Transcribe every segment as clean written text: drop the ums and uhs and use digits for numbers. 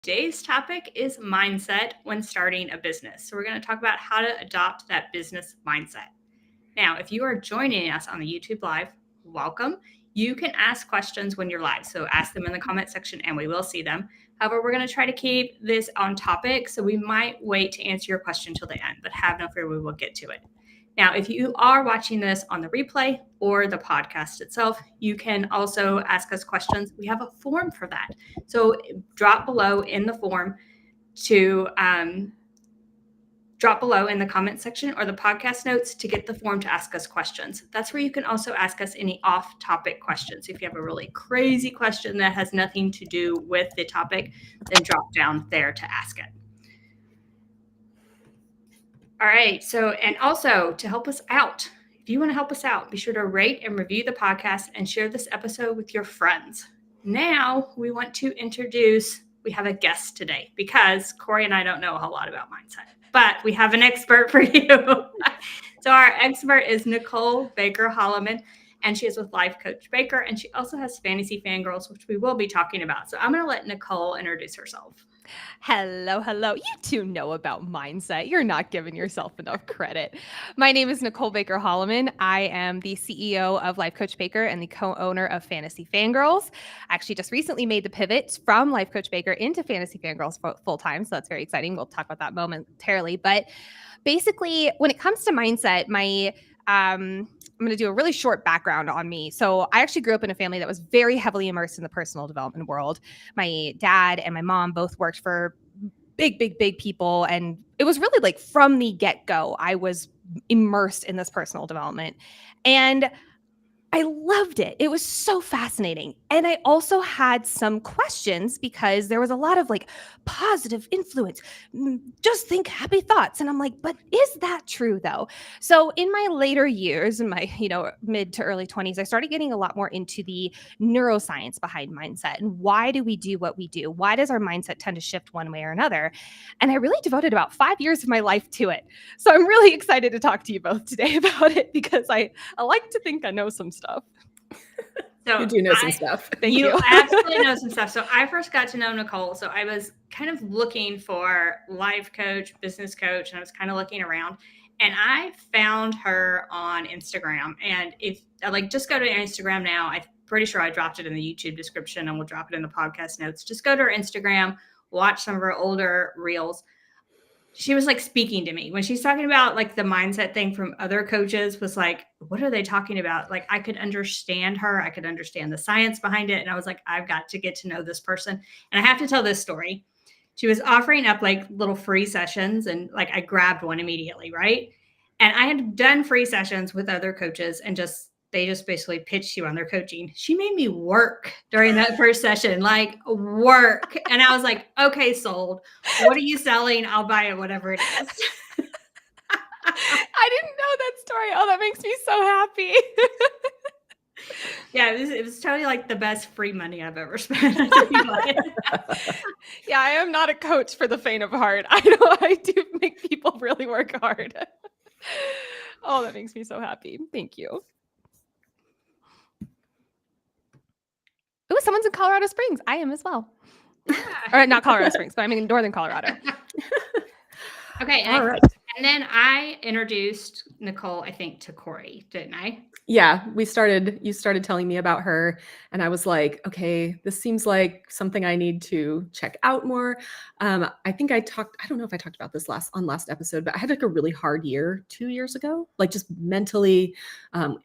Today's topic is mindset when starting a business. So, we're going to talk about how to adopt that business mindset. Now, if you are joining us on the YouTube Live, welcome. You can ask questions when you're live. So, ask them in the comment section and we will see them. However, we're going to try to keep this on topic. So, we might wait to answer your question till the end, but have no fear, we will get to it. Now, if you are watching this on the replay or the podcast itself, you can also ask us questions. We have a form for that. So drop below in the form to drop below in the comment section or the podcast notes to get the form to ask us questions. That's where you can also ask us any off-topic questions. If you have a really crazy question that has nothing to do with the topic, then drop down there to ask it. All right. So, and also to help us out, if you want to help us out, be sure to rate and review the podcast and share this episode with your friends. Now we want to introduce, we have a guest today because Corey and I don't know a whole lot about mindset, but we have an expert for you. So our expert is Nicole Holleman, and she is with Life Coach Baker, and she also has Fantasy Fangirls, which we will be talking about. So I'm going to let Nicole introduce herself. Hello. You two know about mindset. You're not giving yourself enough credit. My name is Nicole Baker Holleman. I am the CEO of Life Coach Baker and the co-owner of Fantasy Fangirls. I actually just recently made the pivot from Life Coach Baker into Fantasy Fangirls full time. So that's very exciting. We'll talk about that momentarily. But basically, when it comes to mindset, I'm going to do a really short background on me. So I actually grew up in a family that was very heavily immersed in the personal development world. My dad and my mom both worked for big people. And it was really like from the get-go, I was immersed in this personal development. And I loved it. It was so fascinating. And I also had some questions because there was a lot of like positive influence. Just think happy thoughts. And I'm like, but is that true though? So in my later years, in my, mid to early 20s, I started getting a lot more into the neuroscience behind mindset and why do we do what we do? Why does our mindset tend to shift one way or another? And I really devoted about 5 years of my life to it. So I'm really excited to talk to you both today about it because I like to think I know some stuff. So you do know some stuff. Thank you. Absolutely know some stuff. So I first got to know Nicole. So I was kind of looking for life coach, business coach, and I was kind of looking around. And I found her on Instagram. And if just go to Instagram now, I'm pretty sure I dropped it in the YouTube description and we'll drop it in the podcast notes. Just go to her Instagram, watch some of her older reels. She was like speaking to me when she's talking about like the mindset thing from other coaches was like, what are they talking about? Like I could understand her. I could understand the science behind it. And I was like, I've got to get to know this person. And I have to tell this story. She was offering up like little free sessions and like I grabbed one immediately. Right. And I had done free sessions with other coaches and they just basically pitched you on their coaching. She made me work during that first session, like work. And I was like, okay, sold. What are you selling? I'll buy it, whatever it is. I didn't know that story. Oh, that makes me so happy. Yeah, it was totally like the best free money I've ever spent. Yeah, I am not a coach for the faint of heart. I know I do make people really work hard. Oh, that makes me so happy. Thank you. Oh, someone's in Colorado Springs. I am as well. Or not Colorado Springs, but I'm in northern Colorado. Okay. All right. And then I introduced Nicole, I think, to Corey, didn't I? Yeah, you started telling me about her and I was like, okay, this seems like something I need to check out more. I think I don't know if I talked about this last episode, but I had like a really hard year 2 years ago, like just mentally,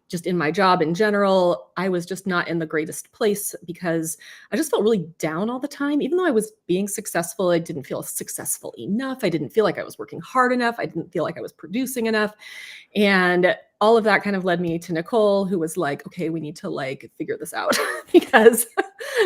just in my job in general. I was just not in the greatest place because I just felt really down all the time. Even though I was being successful, I didn't feel successful enough. I didn't feel like I was working hard enough. I didn't feel like I was producing enough. And all of that kind of led me to Nicole, who was like, okay, we need to like figure this out because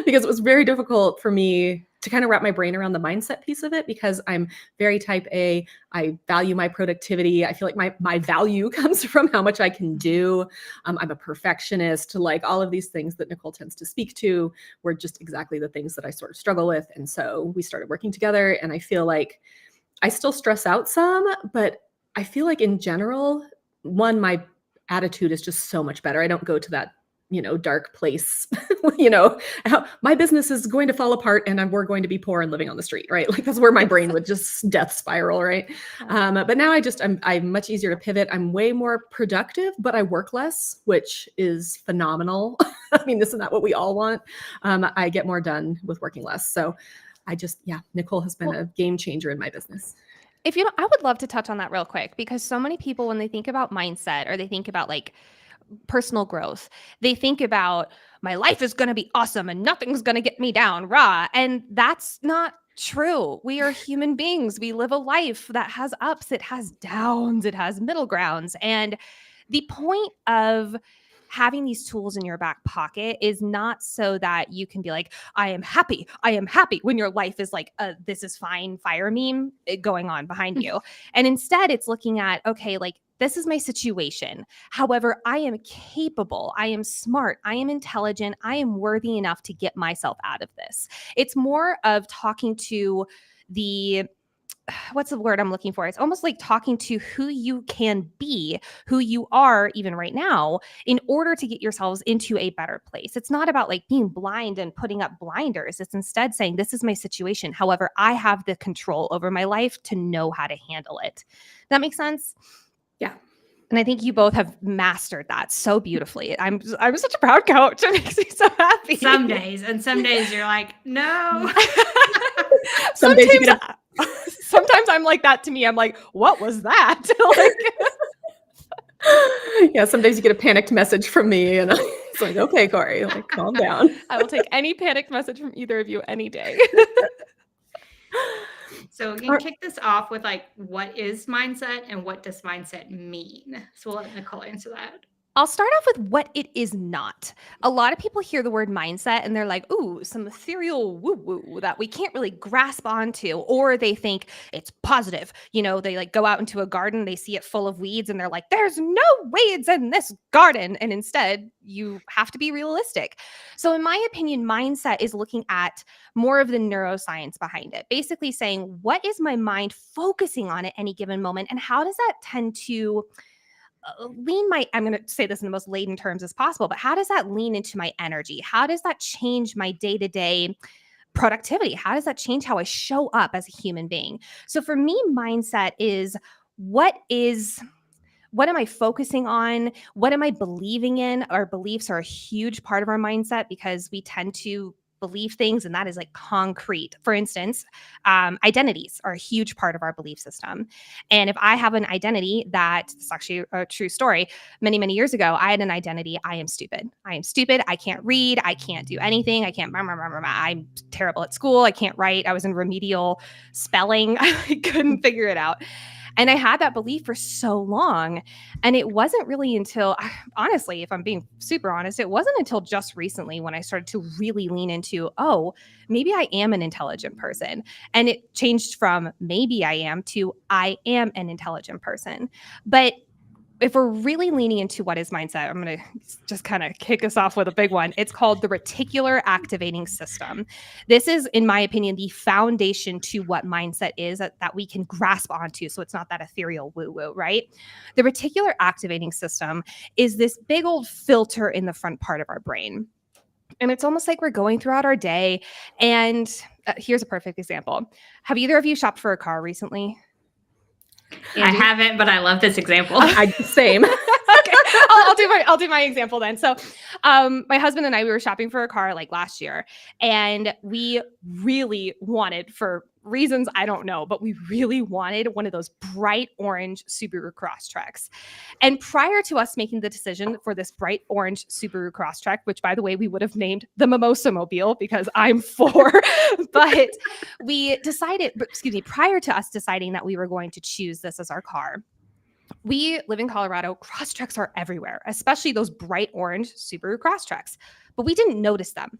it was very difficult for me to kind of wrap my brain around the mindset piece of it because I'm very type A. I value my productivity. I feel like my value comes from how much I can do. I'm a perfectionist. Like all of these things that Nicole tends to speak to were just exactly the things that I sort of struggle with. And so we started working together and I feel like I still stress out some, but I feel like in general, my attitude is just so much better. I don't go to that dark place, my business is going to fall apart and we're going to be poor and living on the street, right? Like that's where my brain would just death spiral, right? But now I'm much easier to pivot. I'm way more productive, but I work less, which is phenomenal. I mean, isn't that what we all want? I get more done with working less. So Nicole has been a game changer in my business. I would love to touch on that real quick, because so many people, when they think about mindset or they think about like personal growth, they think about my life is going to be awesome and nothing's going to get me down, rah. And that's not true. We are human beings. We live a life that has ups, it has downs, it has middle grounds. And the point of having these tools in your back pocket is not so that you can be like, I am happy when your life is like this is fine fire meme going on behind you. And instead it's looking at, okay, like this is my situation. However, I am capable, I am smart, I am intelligent, I am worthy enough to get myself out of this. It's more of talking to what's the word I'm looking for? It's almost like talking to who you can be, who you are even right now, in order to get yourselves into a better place. It's not about like being blind and putting up blinders. It's instead saying, this is my situation. However, I have the control over my life to know how to handle it. That makes sense? Yeah. And I think you both have mastered that so beautifully. I'm such a proud coach. It makes me so happy. Some days, and some days you're like, no. Sometimes I'm like that to me. I'm like, what was that? Yeah, some days you get a panicked message from me and it's like, okay, Corey, like calm down. I will take any panicked message from either of you any day. So we can kick this off with like, what is mindset and what does mindset mean? So we'll let Nicole answer that. I'll start off with what it is not. A lot of people hear the word mindset and they're like, ooh, some ethereal woo-woo that we can't really grasp onto. Or they think it's positive. They like go out into a garden, they see it full of weeds and they're like, there's no weeds in this garden. And instead, you have to be realistic. So in my opinion, mindset is looking at more of the neuroscience behind it. Basically saying, what is my mind focusing on at any given moment? And how does that tend to I'm going to say this in the most laden terms as possible, but how does that lean into my energy? How does that change my day-to-day productivity? How does that change how I show up as a human being? So for me, mindset is what am I focusing on? What am I believing in? Our beliefs are a huge part of our mindset because we tend to believe things, and that is like concrete. For instance, identities are a huge part of our belief system. And if I have an identity it's actually a true story. Many, many years ago, I had an identity. I am stupid. I can't read. I can't do anything. I'm terrible at school. I can't write. I was in remedial spelling. I couldn't figure it out. And I had that belief for so long. And it wasn't really until, honestly, if I'm being super honest, it wasn't until just recently when I started to really lean into, oh, maybe I am an intelligent person. And it changed from maybe I am to I am an intelligent person. But if we're really leaning into what is mindset, I'm going to just kind of kick us off with a big one. It's called the reticular activating system. This is, in my opinion, the foundation to what mindset is that we can grasp onto. So it's not that ethereal woo-woo, right? The reticular activating system is this big old filter in the front part of our brain. And it's almost like we're going throughout our day. And here's a perfect example. Have either of you shopped for a car recently? Angie? I haven't, but I love this example. Same. Okay, I'll do my example then. So, my husband and I, we were shopping for a car like last year, and we really wanted, for reasons I don't know, but we really wanted one of those bright orange Subaru Crosstreks. And prior to us making the decision for this bright orange Subaru Crosstrek, which by the way, we would have named the Mimosa Mobile because I'm for, but prior to us deciding that we were going to choose this as our car, we live in Colorado. Crosstreks are everywhere, especially those bright orange Subaru Crosstreks, but we didn't notice them.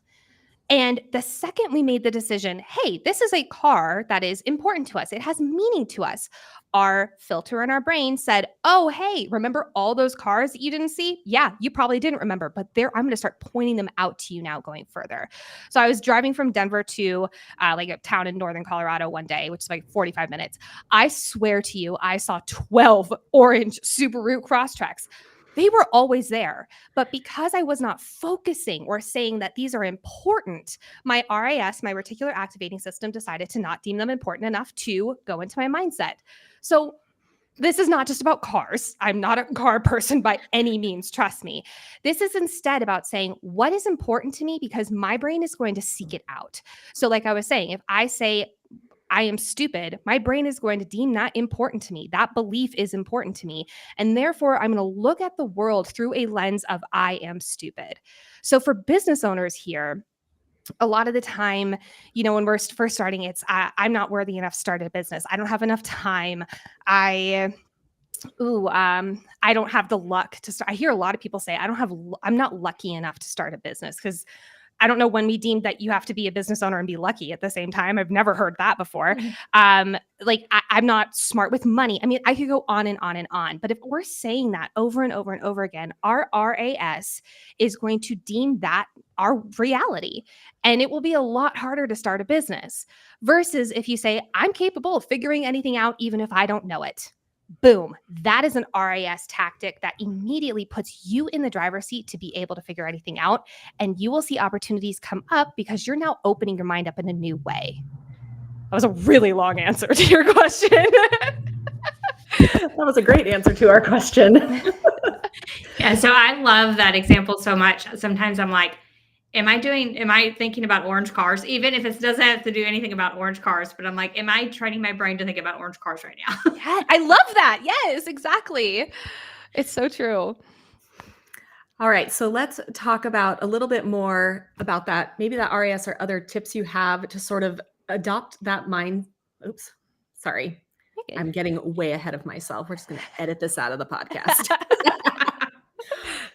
And the second we made the decision, hey, this is a car that is important to us, it has meaning to us, our filter in our brain said, oh, hey, remember all those cars that you didn't see? Yeah, you probably didn't remember, but I'm going to start pointing them out to you now going further. So I was driving from Denver to like a town in northern Colorado one day, which is like 45 minutes. I swear to you, I saw 12 orange Subaru Crosstreks. They were always there. But because I was not focusing or saying that these are important, my RAS, my reticular activating system, decided to not deem them important enough to go into my mindset. So this is not just about cars. I'm not a car person by any means, trust me. This is instead about saying what is important to me because my brain is going to seek it out. So like I was saying, if I say I am stupid, my brain is going to deem that important to me. That belief is important to me. And therefore, I'm going to look at the world through a lens of I am stupid. So for business owners here, a lot of the time, when we're first starting, it's I'm not worthy enough to start a business. I don't have enough time. I don't have the luck to start. I hear a lot of people say, I'm not lucky enough to start a business, because I don't know when we deemed that you have to be a business owner and be lucky at the same time. I've never heard that before. I'm not smart with money. I mean, I could go on and on and on. But if we're saying that over and over and over again, our RAS is going to deem that our reality. And it will be a lot harder to start a business versus if you say, I'm capable of figuring anything out, even if I don't know it. Boom. That is an RAS tactic that immediately puts you in the driver's seat to be able to figure anything out. And you will see opportunities come up because you're now opening your mind up in a new way. That was a really long answer to your question. That was a great answer to our question. Yeah, so I love that example so much. Sometimes I'm like, am I thinking about orange cars? Even if it doesn't have to do anything about orange cars, but I'm like, am I training my brain to think about orange cars right now? Yeah, I love that. Yes, exactly. It's so true. All right, so let's talk about a little bit more about that, maybe that RAS or other tips you have to sort of adopt that mind. Oops, sorry. I'm getting way ahead of myself. We're just going to edit this out of the podcast.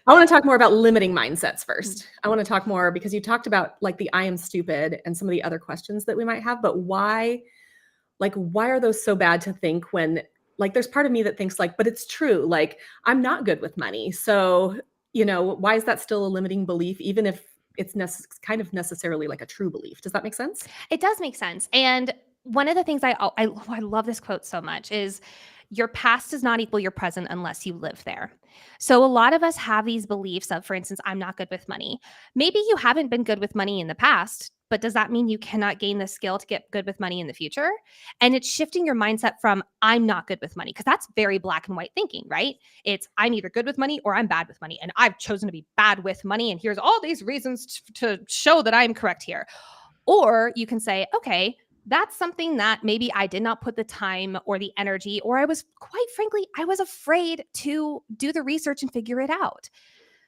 I want to talk more about limiting mindsets first. I want to talk more because you talked about like the I am stupid and some of the other questions that we might have, but why are those so bad to think when, like, there's part of me that thinks like, but it's true. Like, I'm not good with money. So, why is that still a limiting belief, even if it's kind of necessarily like a true belief? Does that make sense? It does make sense. And one of the things I love this quote so much is your past does not equal your present unless you live there. So a lot of us have these beliefs of, for instance, I'm not good with money. Maybe you haven't been good with money in the past, but does that mean you cannot gain the skill to get good with money in the future? And it's shifting your mindset from I'm not good with money, because that's very black and white thinking, right? It's I'm either good with money or I'm bad with money. And I've chosen to be bad with money. And here's all these reasons to show that I'm correct here. Or you can say, okay, that's something that maybe I did not put the time or the energy, or I was afraid to do the research and figure it out.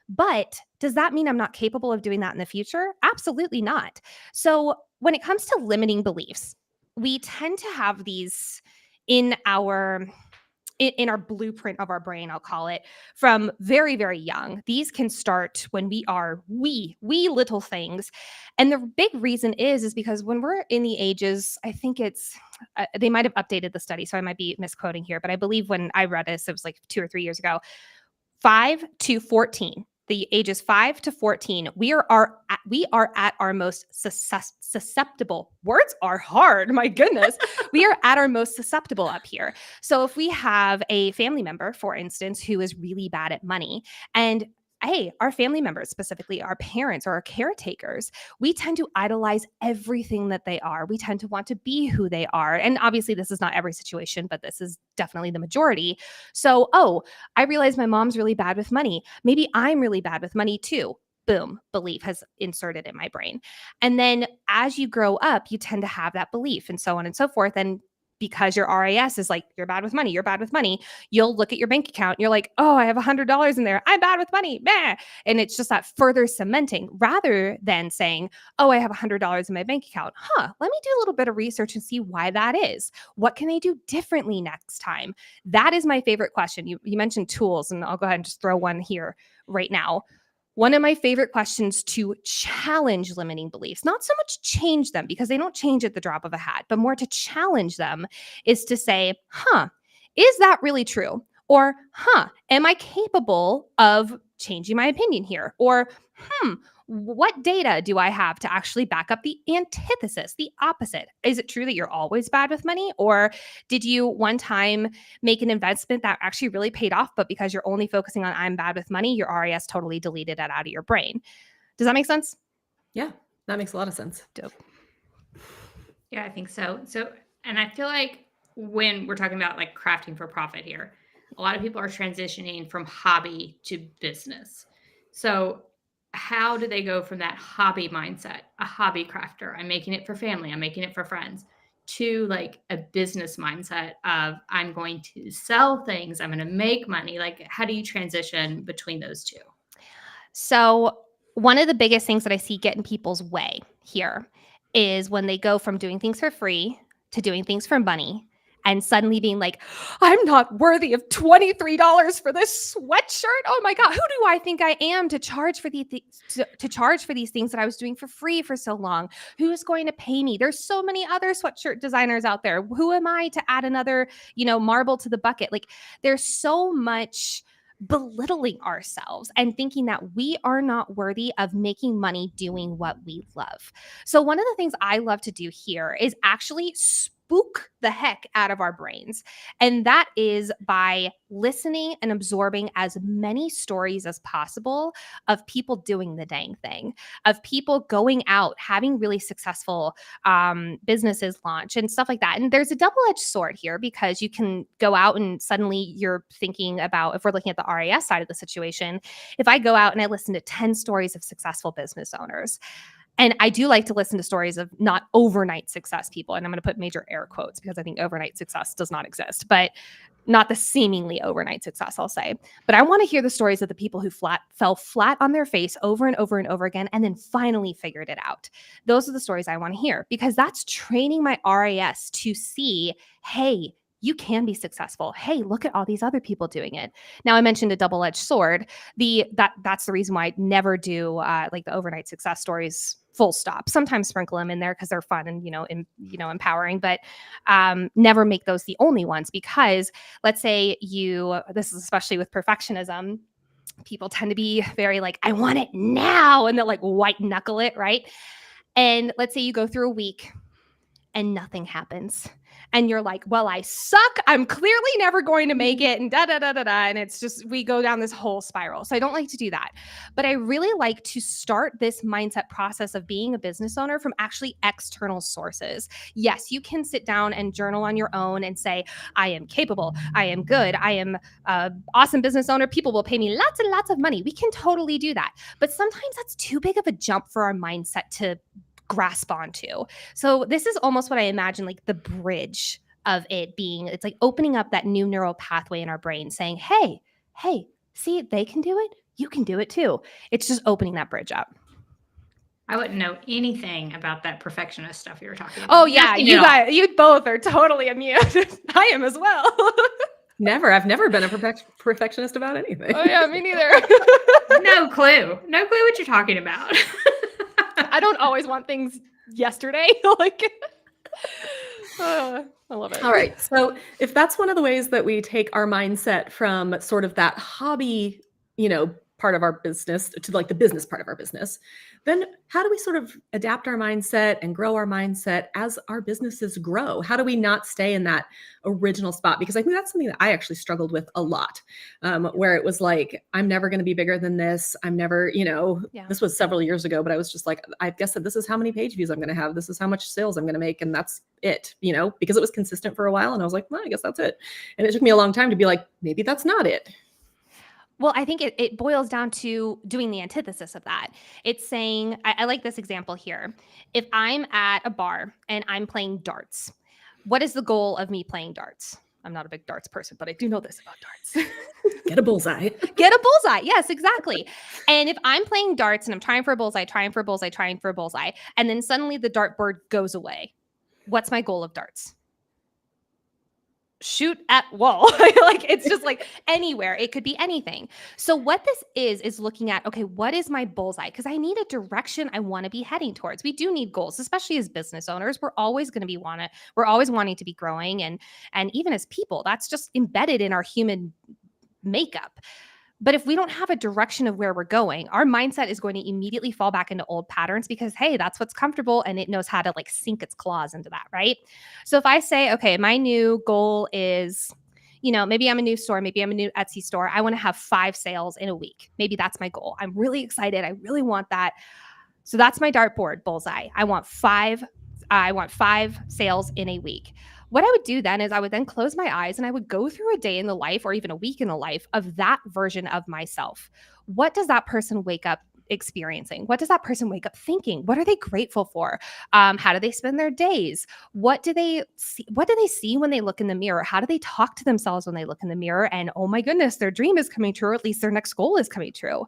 But does that mean I'm not capable of doing that in the future? Absolutely not. So when it comes to limiting beliefs, we tend to have these in our blueprint of our brain, I'll call it, from very, very young. These can start when we are wee little things. And the big reason is because when we're in the ages, I think it's, they might have updated the study, so I might be misquoting here, but I believe when I read this, it was like 2 or 3 years ago, 5 to 14. The ages 5 to 14, we are at our most susceptible. Words are hard, my goodness. We are at our most susceptible up here. So if we have a family member, for instance, who is really bad at money, and hey, our family members, specifically our parents or our caretakers, we tend to idolize everything that they are. We tend to want to be who they are. And obviously, this is not every situation, but this is definitely the majority. So, I realize my mom's really bad with money. Maybe I'm really bad with money too. Boom, belief has inserted in my brain. And then as you grow up, you tend to have that belief and so on and so forth. And because your RAS is like, you're bad with money, you'll look at your bank account and you're like, oh, I have $100 in there. I'm bad with money. Meh. And it's just that further cementing rather than saying, oh, I have $100 in my bank account. Let me do a little bit of research and see why that is. What can I do differently next time? That is my favorite question. You mentioned tools, and I'll go ahead and just throw one here right now. One of my favorite questions to challenge limiting beliefs, not so much change them because they don't change at the drop of a hat, but more to challenge them, is to say, is that really true? Or, am I capable of changing my opinion here? Or, what data do I have to actually back up the antithesis, the opposite? Is it true that you're always bad with money? Or did you one time make an investment that actually really paid off, but because you're only focusing on I'm bad with money, your RAS totally deleted it out of your brain? Does that make sense? Yeah, that makes a lot of sense. Dope. Yeah, I think so. And I feel like when we're talking about like crafting for profit here, a lot of people are transitioning from hobby to business. So, how do they go from that hobby mindset, a hobby crafter, I'm making it for family, I'm making it for friends, to like a business mindset of I'm going to sell things, I'm going to make money? Like, how do you transition between those two? So, one of the biggest things that I see get in people's way here is when they go from doing things for free to doing things for money and suddenly being like, I'm not worthy of $23 for this sweatshirt. Oh my God, who do I think I am to charge for to charge for these things that I was doing for free for so long? Who's going to pay me? There's so many other sweatshirt designers out there. Who am I to add another, marble to the bucket? Like, there's so much belittling ourselves and thinking that we are not worthy of making money doing what we love. So, one of the things I love to do here is actually spook the heck out of our brains. And that is by listening and absorbing as many stories as possible of people doing the dang thing, of people going out, having really successful businesses launch and stuff like that. And there's a double-edged sword here because you can go out and suddenly you're thinking about, if we're looking at the RAS side of the situation, if I go out and I listen to 10 stories of successful business owners, and I do like to listen to stories of not overnight success people. And I'm going to put major air quotes because I think overnight success does not exist, but not the seemingly overnight success, I'll say. But I want to hear the stories of the people who fell flat on their face over and over and over again and then finally figured it out. Those are the stories I want to hear because that's training my RAS to see, hey, you can be successful. Hey, look at all these other people doing it. Now, I mentioned a double-edged sword. That's the reason why I never do like the overnight success stories full stop. Sometimes sprinkle them in there because they're fun and empowering, but never make those the only ones because let's say this is especially with perfectionism, people tend to be very like, I want it now, and they'll like white knuckle it, right? And let's say you go through a week and nothing happens. And you're like, well, I suck. I'm clearly never going to make it. And And it's just, we go down this whole spiral. So I don't like to do that. But I really like to start this mindset process of being a business owner from actually external sources. Yes, you can sit down and journal on your own and say, I am capable. I am good. I am an awesome business owner. People will pay me lots and lots of money. We can totally do that. But sometimes that's too big of a jump for our mindset to grasp onto. So this is almost what I imagine like the bridge of it being. It's like opening up that new neural pathway in our brain saying, hey, see, they can do it. You can do it too. It's just opening that bridge up. I wouldn't know anything about that perfectionist stuff you were talking about. Oh yeah, you both are totally immune. I am as well. I've never been a perfectionist about anything. Oh yeah, me neither. No clue what you're talking about. I don't always want things yesterday. I love it. All right. So if that's one of the ways that we take our mindset from sort of that hobby, part of our business to like the business part of our business, then how do we sort of adapt our mindset and grow our mindset as our businesses grow? How do we not stay in that original spot? Because I think that's something that I actually struggled with a lot, where it was like, I'm never going to be bigger than this. I'm never, This was several years ago, but I was just like, I guess that this is how many page views I'm going to have. This is how much sales I'm going to make. And that's it, because it was consistent for a while. And I was like, well, I guess that's it. And it took me a long time to be like, maybe that's not it. Well, I think it boils down to doing the antithesis of that. It's saying, I like this example here. If I'm at a bar and I'm playing darts, what is the goal of me playing darts? I'm not a big darts person, but I do know this about darts. Get a bullseye. Get a bullseye. Yes, exactly. And if I'm playing darts and I'm trying for a bullseye, and then suddenly the dartboard goes away, what's my goal of darts? Shoot at wall. Like it's just like anywhere. It could be anything. So what this is looking at, okay, what is my bullseye? Because I need a direction I want to be heading towards. We do need goals, especially as business owners. We're always going to we're always wanting to be growing. And even as people, that's just embedded in our human makeup. But if we don't have a direction of where we're going, our mindset is going to immediately fall back into old patterns because, hey, that's what's comfortable and it knows how to like sink its claws into that, right? So if I say, okay, my new goal is, maybe I'm a new store, maybe I'm a new Etsy store. I want to have 5 sales in a week. Maybe that's my goal. I'm really excited. I really want that. So that's my dartboard bullseye. I want 5 sales in a week. What I would do then is I would then close my eyes and I would go through a day in the life or even a week in the life of that version of myself. What does that person wake up experiencing? What does that person wake up thinking? What are they grateful for? How do they spend their days? What do they see? What do they see when they look in the mirror? How do they talk to themselves when they look in the mirror? And oh my goodness, their dream is coming true, or at least their next goal is coming true.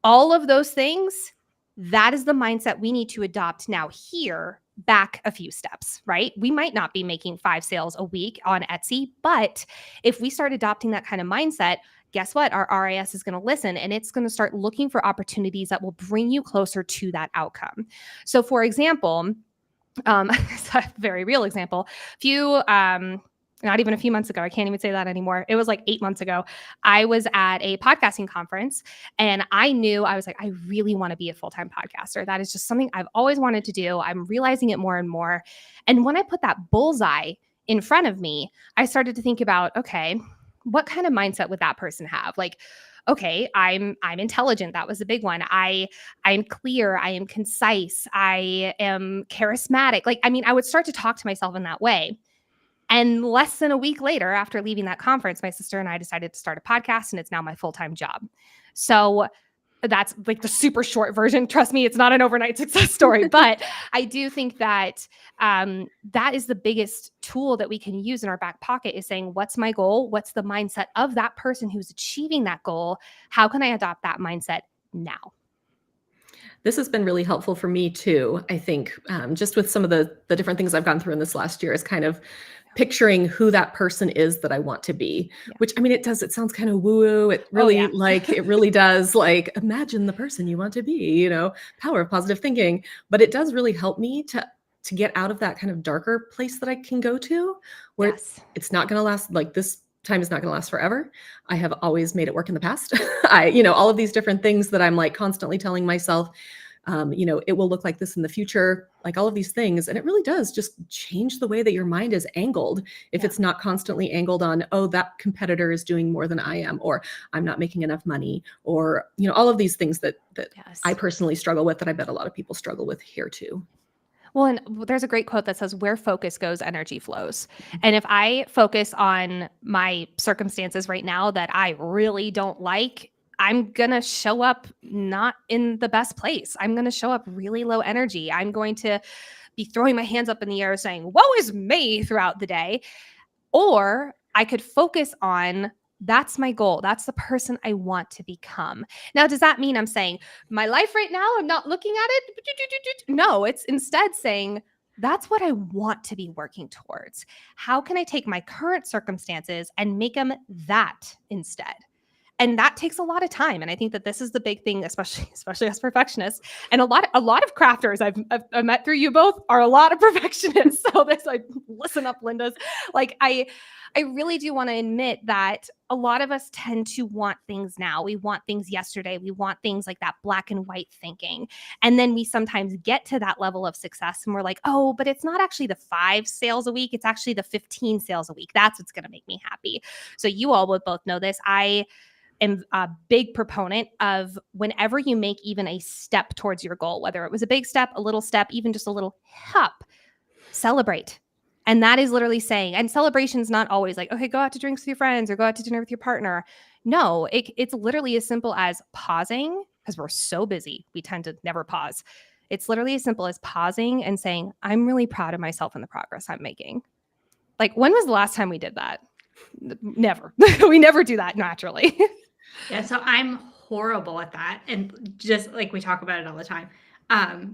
All of those things, that is the mindset we need to adopt now here, back a few steps, right? We might not be making 5 sales a week on Etsy, but if we start adopting that kind of mindset, guess what? Our RAS is going to listen and it's going to start looking for opportunities that will bring you closer to that outcome. So for example, it's a very real example, not even a few months ago, I can't even say that anymore. It was like 8 months ago. I was at a podcasting conference and I was like, I really want to be a full-time podcaster. That is just something I've always wanted to do. I'm realizing it more and more. And when I put that bullseye in front of me, I started to think about, okay, what kind of mindset would that person have? Like, okay, I'm intelligent. That was a big one. I'm clear. I am concise. I am charismatic. I would start to talk to myself in that way. And less than a week later, after leaving that conference, my sister and I decided to start a podcast, and it's now my full-time job. So that's like the super short version. Trust me, it's not an overnight success story, but I do think that that is the biggest tool that we can use in our back pocket, is saying, what's my goal? What's the mindset of that person who's achieving that goal? How can I adopt that mindset now? This has been really helpful for me too. I think just with some of the different things I've gone through in this last year is kind of picturing who that person is that I want to be, which it sounds kind of woo-woo. It really it really does, like, imagine the person you want to be, power of positive thinking. But it does really help me to get out of that kind of darker place that I can go to, where it's not going to last, like this time is not going to last forever. I have always made it work in the past. All of these different things that I'm like constantly telling myself, it will look like this in the future, like all of these things. And it really does just change the way that your mind is angled. If it's not constantly angled on, oh, that competitor is doing more than I am, or I'm not making enough money, or, all of these things that I personally struggle with, that I bet a lot of people struggle with here too. Well, and there's a great quote that says, where focus goes, energy flows. And if I focus on my circumstances right now that I really don't like, I'm going to show up not in the best place. I'm going to show up really low energy. I'm going to be throwing my hands up in the air saying, woe is me, throughout the day. Or I could focus on, that's my goal. That's the person I want to become. Now, does that mean I'm saying my life right now, I'm not looking at it? No, it's instead saying, that's what I want to be working towards. How can I take my current circumstances and make them that instead? And that takes a lot of time. And I think that this is the big thing, especially as perfectionists. And a lot of crafters I've met through you both are a lot of perfectionists. So this, like, listen up, Linda's. Like, I really do want to admit that a lot of us tend to want things now. We want things yesterday. We want things like that black and white thinking. And then we sometimes get to that level of success and we're like, oh, but it's not actually the 5 sales a week. It's actually the 15 sales a week. That's what's going to make me happy. So you all would both know this. I am a big proponent of, whenever you make even a step towards your goal, whether it was a big step, a little step, even just a little hop, celebrate. And that is literally saying, and celebration's not always like, okay, go out to drinks with your friends or go out to dinner with your partner. No, it's literally as simple as pausing, because we're so busy. We tend to never pause. It's literally as simple as pausing and saying, I'm really proud of myself and the progress I'm making. Like, when was the last time we did that? Never. We never do that naturally. Yeah, so I'm horrible at that. And just like, we talk about it all the time,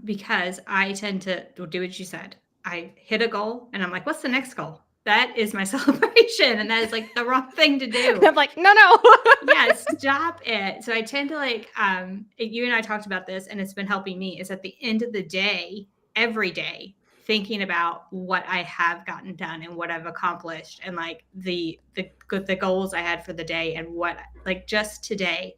because I tend to do what you said. I hit a goal and I'm like, what's the next goal? That is my celebration. And that is like the wrong thing to do. I'm like, no. Yeah, stop it. So I tend to like, you and I talked about this, and it's been helping me, is at the end of the day, every day, thinking about what I have gotten done and what I've accomplished and like the goals I had for the day and what like just today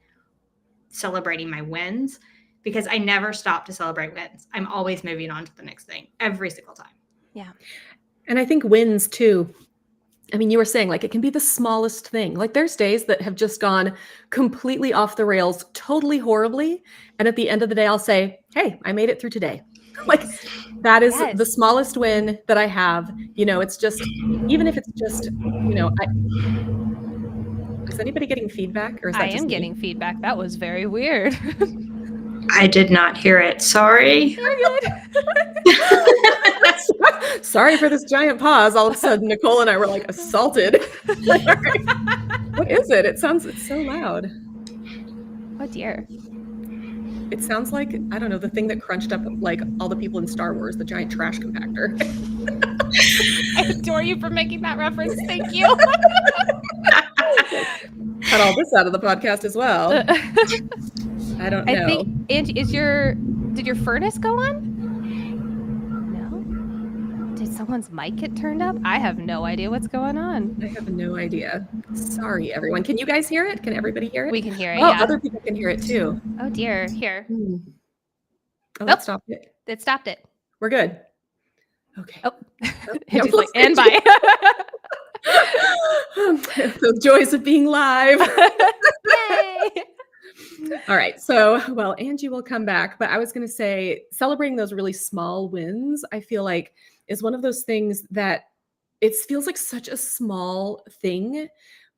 celebrating my wins because I never stop to celebrate wins. I'm always moving on to the next thing every single time. Yeah. And I think wins too. I mean, you were saying like it can be the smallest thing. Like there's days that have just gone completely off the rails, totally horribly. And at the end of the day, I'll say, hey, I made it through today. Like that is the smallest win that I have. You know, it's just, even if it's just, you know, is anybody getting feedback or is that I just am me? getting feedback. That was very weird. I did not hear it. Sorry. You're good. Sorry for this giant pause. All of a sudden, Nicole and I were like assaulted. What is it? It's so loud. Oh dear. It sounds like, I don't know, the thing that crunched up like all the people in Star Wars, the giant trash compactor. I adore you for making that reference. Thank you. Cut all this out of the podcast as well. I don't know. I think, Angie, did your furnace go on? No? Did someone's mic get turned up? I have no idea what's going on. I have no idea. Sorry, everyone. Can you guys hear it? Can everybody hear it? We can hear it, Oh, yeah. other people can hear it too. Oh dear. Here. Oh, that stopped it. It stopped it. We're good. Okay. Oh. Yeah, She's like, and bye. The joys of being live. Yay. All right. So, well, Angie will come back, but I was going to say celebrating those really small wins, I feel like is one of those things that it feels like such a small thing.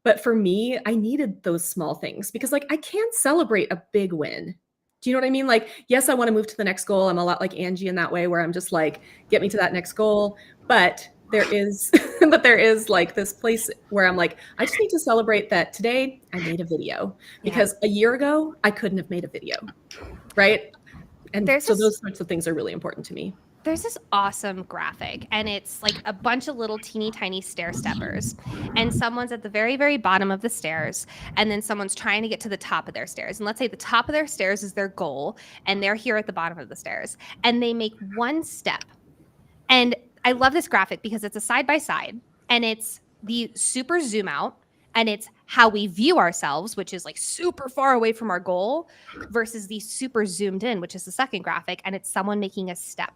But for me, I needed those small things because like I can't celebrate a big win. Do you know what I mean? Like, yes, I want to move to the next goal. I'm a lot like Angie in that way where I'm just like, get me to that next goal. But there is like this place where I'm like, I just need to celebrate that today I made a video because a year ago I couldn't have made a video. Right. And those sorts of things are really important to me. There's this awesome graphic and it's like a bunch of little teeny tiny stair steppers and someone's at the very, very bottom of the stairs and then someone's trying to get to the top of their stairs. And let's say the top of their stairs is their goal and they're here at the bottom of the stairs and they make one step. And I love this graphic because it's a side by side and it's the super zoom out and it's how we view ourselves, which is like super far away from our goal versus the super zoomed in, which is the second graphic. And it's someone making a step.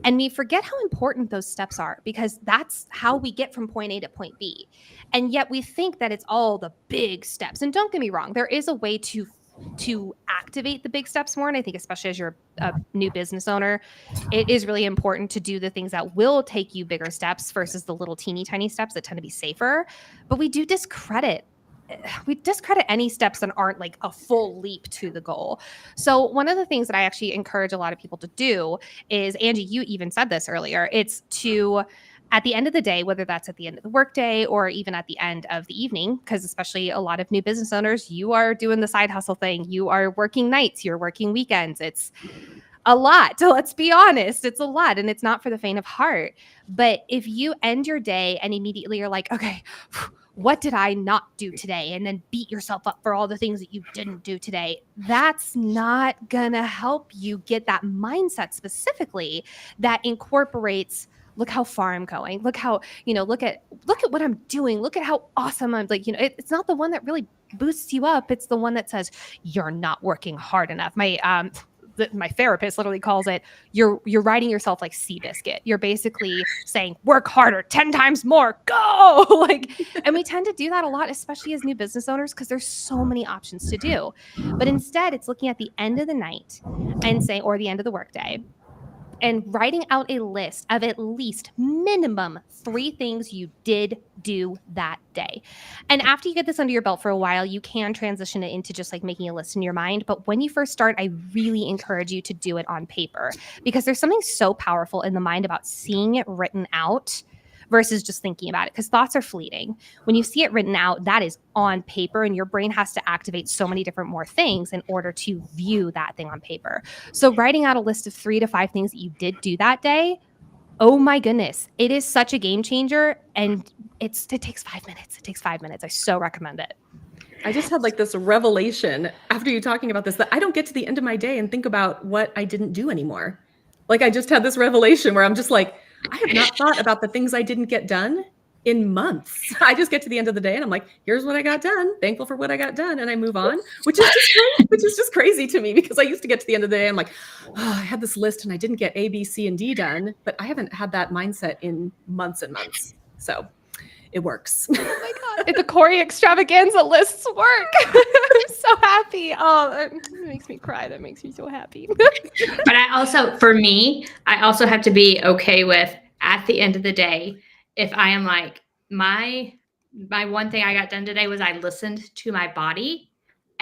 And we forget how important those steps are because that's how we get from point A to point B. And yet we think that it's all the big steps. And don't get me wrong, there is a way to activate the big steps more. And I think especially as you're a new business owner, it is really important to do the things that will take you bigger steps versus the little teeny tiny steps that tend to be safer. But we discredit any steps that aren't like a full leap to the goal. So one of the things that I actually encourage a lot of people to do is, Angie, you even said this earlier, it's to, at the end of the day, whether that's at the end of the workday or even at the end of the evening, because especially a lot of new business owners, you are doing the side hustle thing. You are working nights, you're working weekends. It's a lot. So let's be honest. It's a lot and it's not for the faint of heart. But if you end your day and immediately you're like, okay, what did I not do today? And then beat yourself up for all the things that you didn't do today. That's not going to help you get that mindset specifically that incorporates, look how far I'm going. Look how, look at what I'm doing. Look at how awesome I'm like, it's not the one that really boosts you up. It's the one that says you're not working hard enough. My therapist literally calls it, you're riding yourself like Seabiscuit. You're basically saying, work harder, 10 times more, go. And we tend to do that a lot, especially as new business owners, because there's so many options to do. But instead, it's looking at the end of the night and saying, or the end of the workday, and writing out a list of at least minimum 3 things you did do that day. And after you get this under your belt for a while, you can transition it into just like making a list in your mind. But when you first start, I really encourage you to do it on paper because there's something so powerful in the mind about seeing it written out versus just thinking about it, because thoughts are fleeting. When you see it written out, that is on paper, and your brain has to activate so many different more things in order to view that thing on paper. So writing out a list of 3 to 5 things that you did do that day, oh my goodness, it is such a game changer, and it takes 5 minutes. It takes 5 minutes. I so recommend it. I just had like this revelation after you talking about this, that I don't get to the end of my day and think about what I didn't do anymore. Like I just had this revelation where I'm just like, I have not thought about the things I didn't get done in months. I just get to the end of the day and I'm like, here's what I got done. Thankful for what I got done. And I move on, which is just crazy to me because I used to get to the end of the day. I'm like, oh, I had this list and I didn't get A, B, C, and D done, but I haven't had that mindset in months and months. So it works. Oh my God. If the Corey extravaganza lists work. I'm so happy. Oh, that makes me cry. That makes me so happy. But for me, I also have to be okay with at the end of the day, if I am like, my one thing I got done today was I listened to my body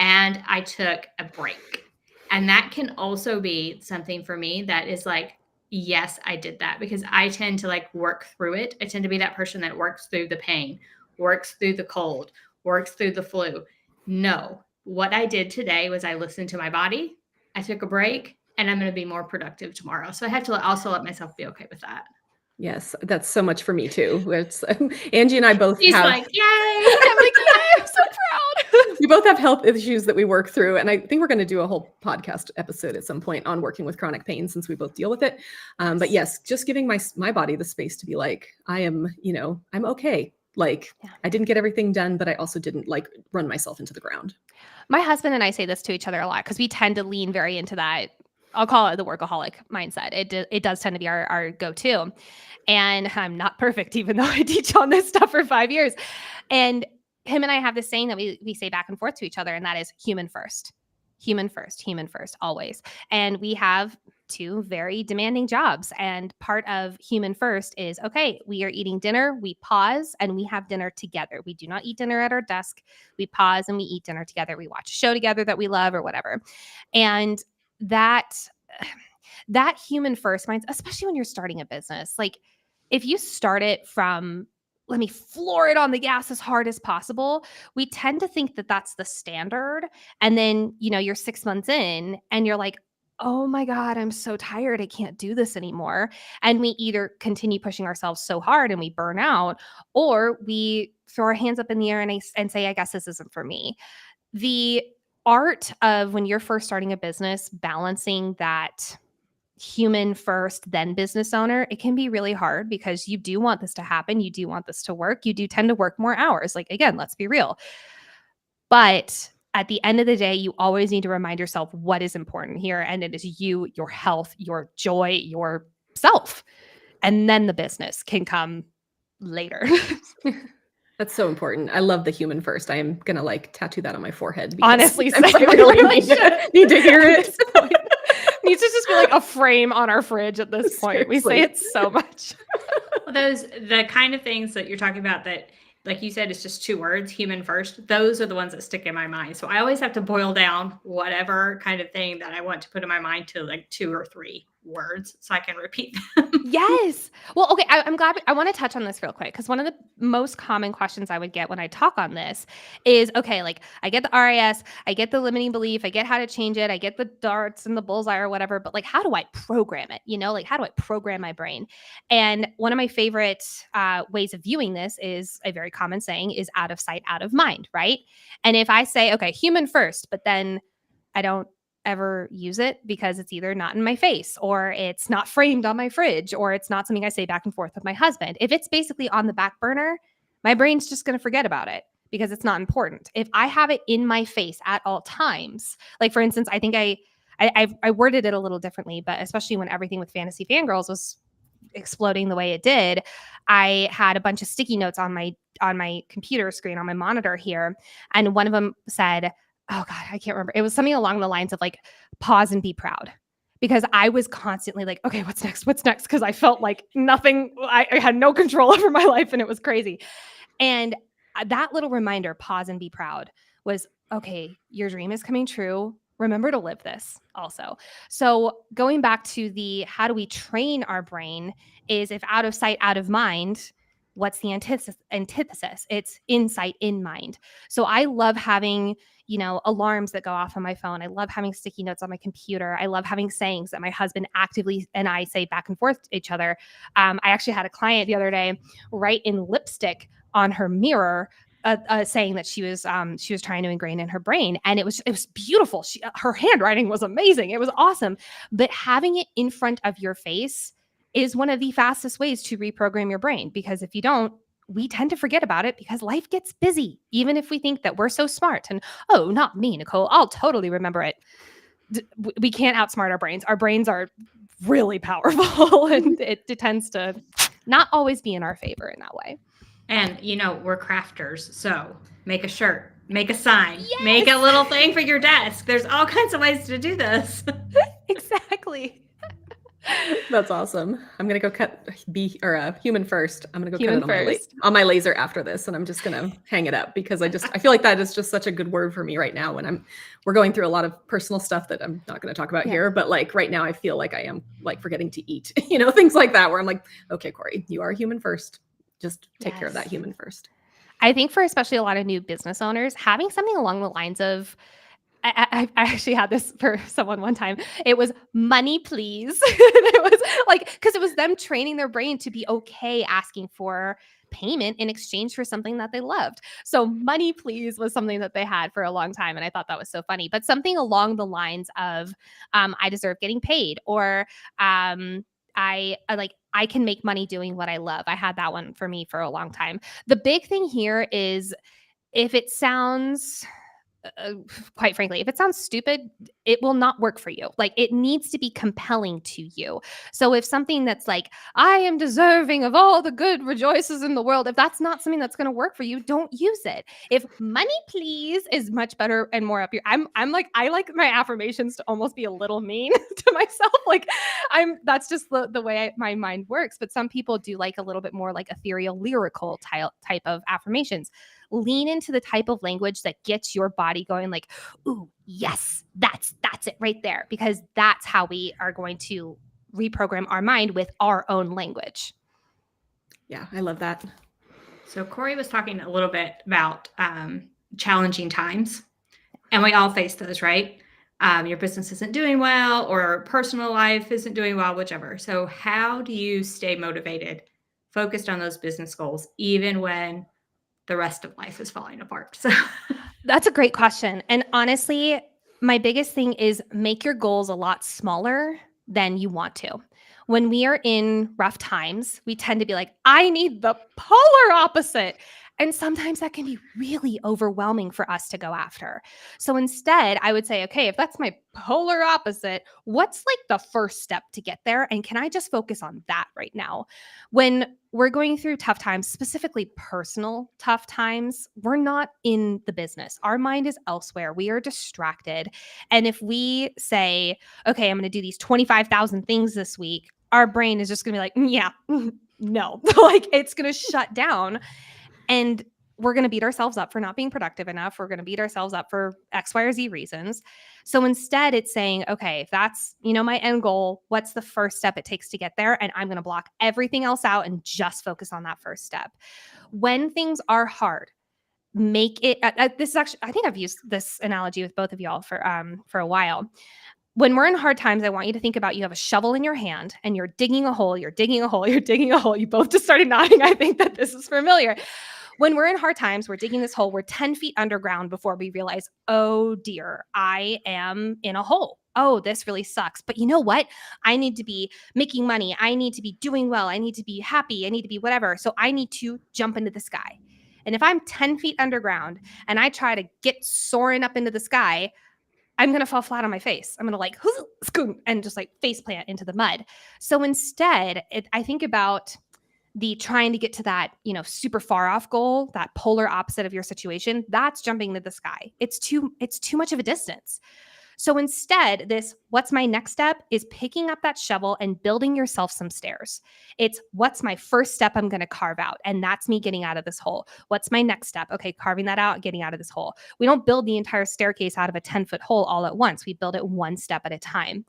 and I took a break. And that can also be something for me that is like, yes, I did that, because I tend to like work through it. I tend to be that person that works through the pain, works through the cold, works through the flu. No, what I did today was I listened to my body. I took a break and I'm going to be more productive tomorrow. So I have to also let myself be okay with that. Yes, that's so much for me too. It's Angie and I both She's have. like, yay! I'm like, yay! I'm so proud. We both have health issues that we work through, and I think we're going to do a whole podcast episode at some point on working with chronic pain, since we both deal with it. But yes, just giving my body the space to be like, I am, I'm okay. Like I didn't get everything done, but I also didn't like run myself into the ground. My husband and I say this to each other a lot because we tend to lean very into that. I'll call it the workaholic mindset. It does tend to be our go-to. And I'm not perfect, even though I teach on this stuff for 5 years. And him and I have this saying that we say back and forth to each other, and that is human first, always. And we have 2 very demanding jobs. And part of human first is, okay, we are eating dinner, we pause and we have dinner together. We do not eat dinner at our desk. We pause and we eat dinner together. We watch a show together that we love or whatever. And that human first mind, especially when you're starting a business, like if you start it from, let me floor it on the gas as hard as possible, we tend to think that that's the standard. And then, you're 6 months in and you're like, oh my God, I'm so tired. I can't do this anymore. And we either continue pushing ourselves so hard and we burn out, or we throw our hands up in the air and say, I guess this isn't for me. The art of when you're first starting a business, balancing that human first, then business owner, it can be really hard because you do want this to happen. You do want this to work. You do tend to work more hours. Like, again, let's be real. But at the end of the day, you always need to remind yourself what is important here. And it is you, your health, your joy, yourself. And then the business can come later. That's so important. I love the human first. I am going to tattoo that on my forehead. Honestly, I really need to hear it. Needs to just be like a frame on our fridge at this point. Seriously. We say it so much. Well, the kind of things that you're talking about that, like you said, it's just 2 words, human first. Those are the ones that stick in my mind. So I always have to boil down whatever kind of thing that I want to put in my mind to like 2 or 3 words so I can repeat them. Yes. Well, okay. I'm glad I want to touch on this real quick because one of the most common questions I would get when I talk on this is, okay, like I get the RAS, I get the limiting belief, I get how to change it, I get the darts and the bullseye or whatever, but like, how do I program it? Like, how do I program my brain? And one of my favorite ways of viewing this is a very common saying is out of sight, out of mind, right? And if I say, okay, human first, but then I don't ever use it because it's either not in my face or it's not framed on my fridge or it's not something I say back and forth with my husband. If it's basically on the back burner, my brain's just going to forget about it because it's not important. If I have it in my face at all times, like for instance, I think I worded it a little differently, but especially when everything with Fantasy Fangirls was exploding the way it did, I had a bunch of sticky notes on my computer screen on my monitor here. And one of them said, oh God, I can't remember. It was something along the lines of like, pause and be proud. Because I was constantly like, okay, what's next? What's next? Because I felt like nothing, I had no control over my life and it was crazy. And that little reminder, pause and be proud, was, okay, your dream is coming true. Remember to live this also. So going back to the, how do we train our brain is, if out of sight, out of mind, what's the antithesis? It's insight, in mind. So I love having, alarms that go off on my phone. I love having sticky notes on my computer. I love having sayings that my husband actively and I say back and forth to each other. I actually had a client the other day write in lipstick on her mirror a saying that she was trying to ingrain in her brain, and it was beautiful. Her handwriting was amazing. It was awesome. But having it in front of your face is one of the fastest ways to reprogram your brain, because if you don't, we tend to forget about it because life gets busy, even if we think that we're so smart. And oh, not me, Nicole, I'll totally remember it. We can't outsmart our brains. Our brains are really powerful, and it tends to not always be in our favor in that way. And, we're crafters. So make a shirt, make a sign, Yes! make a little thing for your desk. There's all kinds of ways to do this. Exactly. That's awesome. I'm going to go cut human first. I'm going to go Human cut it on my laser after this. And I'm just going to hang it up because I feel like that is just such a good word for me right now when we're going through a lot of personal stuff that I'm not going to talk about here. But like right now, I feel like I am like forgetting to eat, things like that, where I'm like, okay, Corey, you are human first. Just take care of that human first. I think for especially a lot of new business owners, having something along the lines of, I actually had this for someone one time. It was money, please. It was like, because it was them training their brain to be okay asking for payment in exchange for something that they loved. So money, please was something that they had for a long time. And I thought that was so funny, but something along the lines of, I deserve getting paid, or I can make money doing what I love. I had that one for me for a long time. The big thing here is, if it sounds quite frankly, if it sounds stupid, it will not work for you. Like, it needs to be compelling to you. So if something that's like, I am deserving of all the good rejoices in the world, if that's not something that's going to work for you, don't use it. If money, please is much better and more up your, I'm like, I like my affirmations to almost be a little mean to myself. Like that's just the way my mind works. But some people do like a little bit more like ethereal, lyrical type of affirmations. Lean into the type of language that gets your body going, like, ooh, yes, that's it right there, because that's how we are going to reprogram our mind with our own language. Yeah, I love that. So Corey was talking a little bit about challenging times, and we all face those, right? Your business isn't doing well, or personal life isn't doing well, whichever. So how do you stay motivated, focused on those business goals, even when the rest of life is falling apart? So that's a great question. And honestly, my biggest thing is make your goals a lot smaller than you want to. When we are in rough times, we tend to be like, I need the polar opposite. And sometimes that can be really overwhelming for us to go after. So instead, I would say, okay, if that's my polar opposite, what's like the first step to get there? And can I just focus on that right now? When we're going through tough times, specifically personal tough times, we're not in the business. Our mind is elsewhere. We are distracted. And if we say, okay, I'm going to do these 25,000 things this week, our brain is just going to be like, yeah, no, like it's going to shut down. And we're going to beat ourselves up for not being productive enough. We're going to beat ourselves up for X, Y, or Z reasons. So instead, it's saying, okay, if that's, my end goal, what's the first step it takes to get there? And I'm going to block everything else out and just focus on that first step. When things are hard, make it, this is actually, I think I've used this analogy with both of y'all for a while. When we're in hard times, I want you to think about, you have a shovel in your hand and you're digging a hole, you're digging a hole, you're digging a hole. You both just started nodding. I think that this is familiar. When we're in hard times, we're digging this hole, we're 10 feet underground before we realize, oh dear, I am in a hole. Oh, this really sucks. But you know what? I need to be making money. I need to be doing well. I need to be happy. I need to be whatever. So I need to jump into the sky. And if I'm 10 feet underground and I try to get soaring up into the sky, I'm going to fall flat on my face. I'm going to like, and just like face plant into the mud. So instead, I think about the trying to get to that, super far off goal, that polar opposite of your situation, that's jumping into the sky. It's too much of a distance. So instead, what's my next step is picking up that shovel and building yourself some stairs. It's what's my first step I'm going to carve out. And that's me getting out of this hole. What's my next step? Okay, carving that out, getting out of this hole. We don't build the entire staircase out of a 10-foot hole all at once. We build it one step at a time.